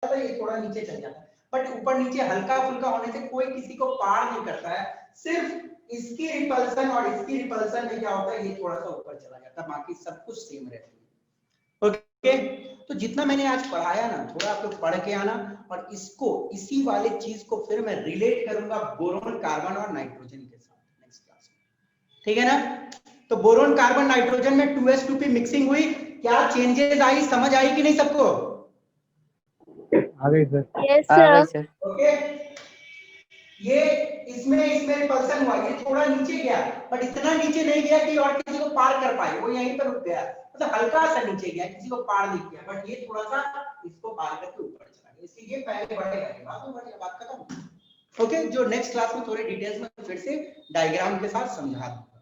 ये थोड़ा नीचे चल जाता है, बट ऊपर नीचे हल्का फुल्का होने से कोई किसी को पार नहीं करता है। सिर्फ इसकी रिपल्सन और इसकी रिपल्सन में क्या होता है, ये थोड़ा सा ऊपर चला जाता है, बाकी सब कुछ सेम रहती है। ओके, तो जितना मैंने आज पढ़ाया ना, थोड़ा आप लोग पढ़ के आना, और इसको इसी वाले चीज को फिर मैं रिलेट करूंगा बोरोन, कार्बन और नाइट्रोजन के साथ नेक्स्ट क्लास में। ठीक है ना? तो बोरोन, कार्बन, नाइट्रोजन में 2s2p मिक्सिंग हुई, क्या चेंजेस आई, समझ आई कि नहीं सबको? आ गई सर। Yes, आ गए sir. सर। ओके, ये इसमें रिपल्सन हुआ, ये थोड़ा नीचे गया, बट इतना नीचे नहीं गया कि और किसी को पार कर पाए, वो यहीं पर रुक गया। मतलब हल्का सा नीचे गया, किसी को पार नहीं किया, बट ये थोड़ा सा इसको पार करके ऊपर चला गया, इसलिए पहले बढ़ेगा, ये बात बढ़ेगा, बात खत्म। ओके, जो नेक्स्ट क्लास में थोड़े डिटेल्स में फिर से डायग्राम के साथ समझा दूंगा।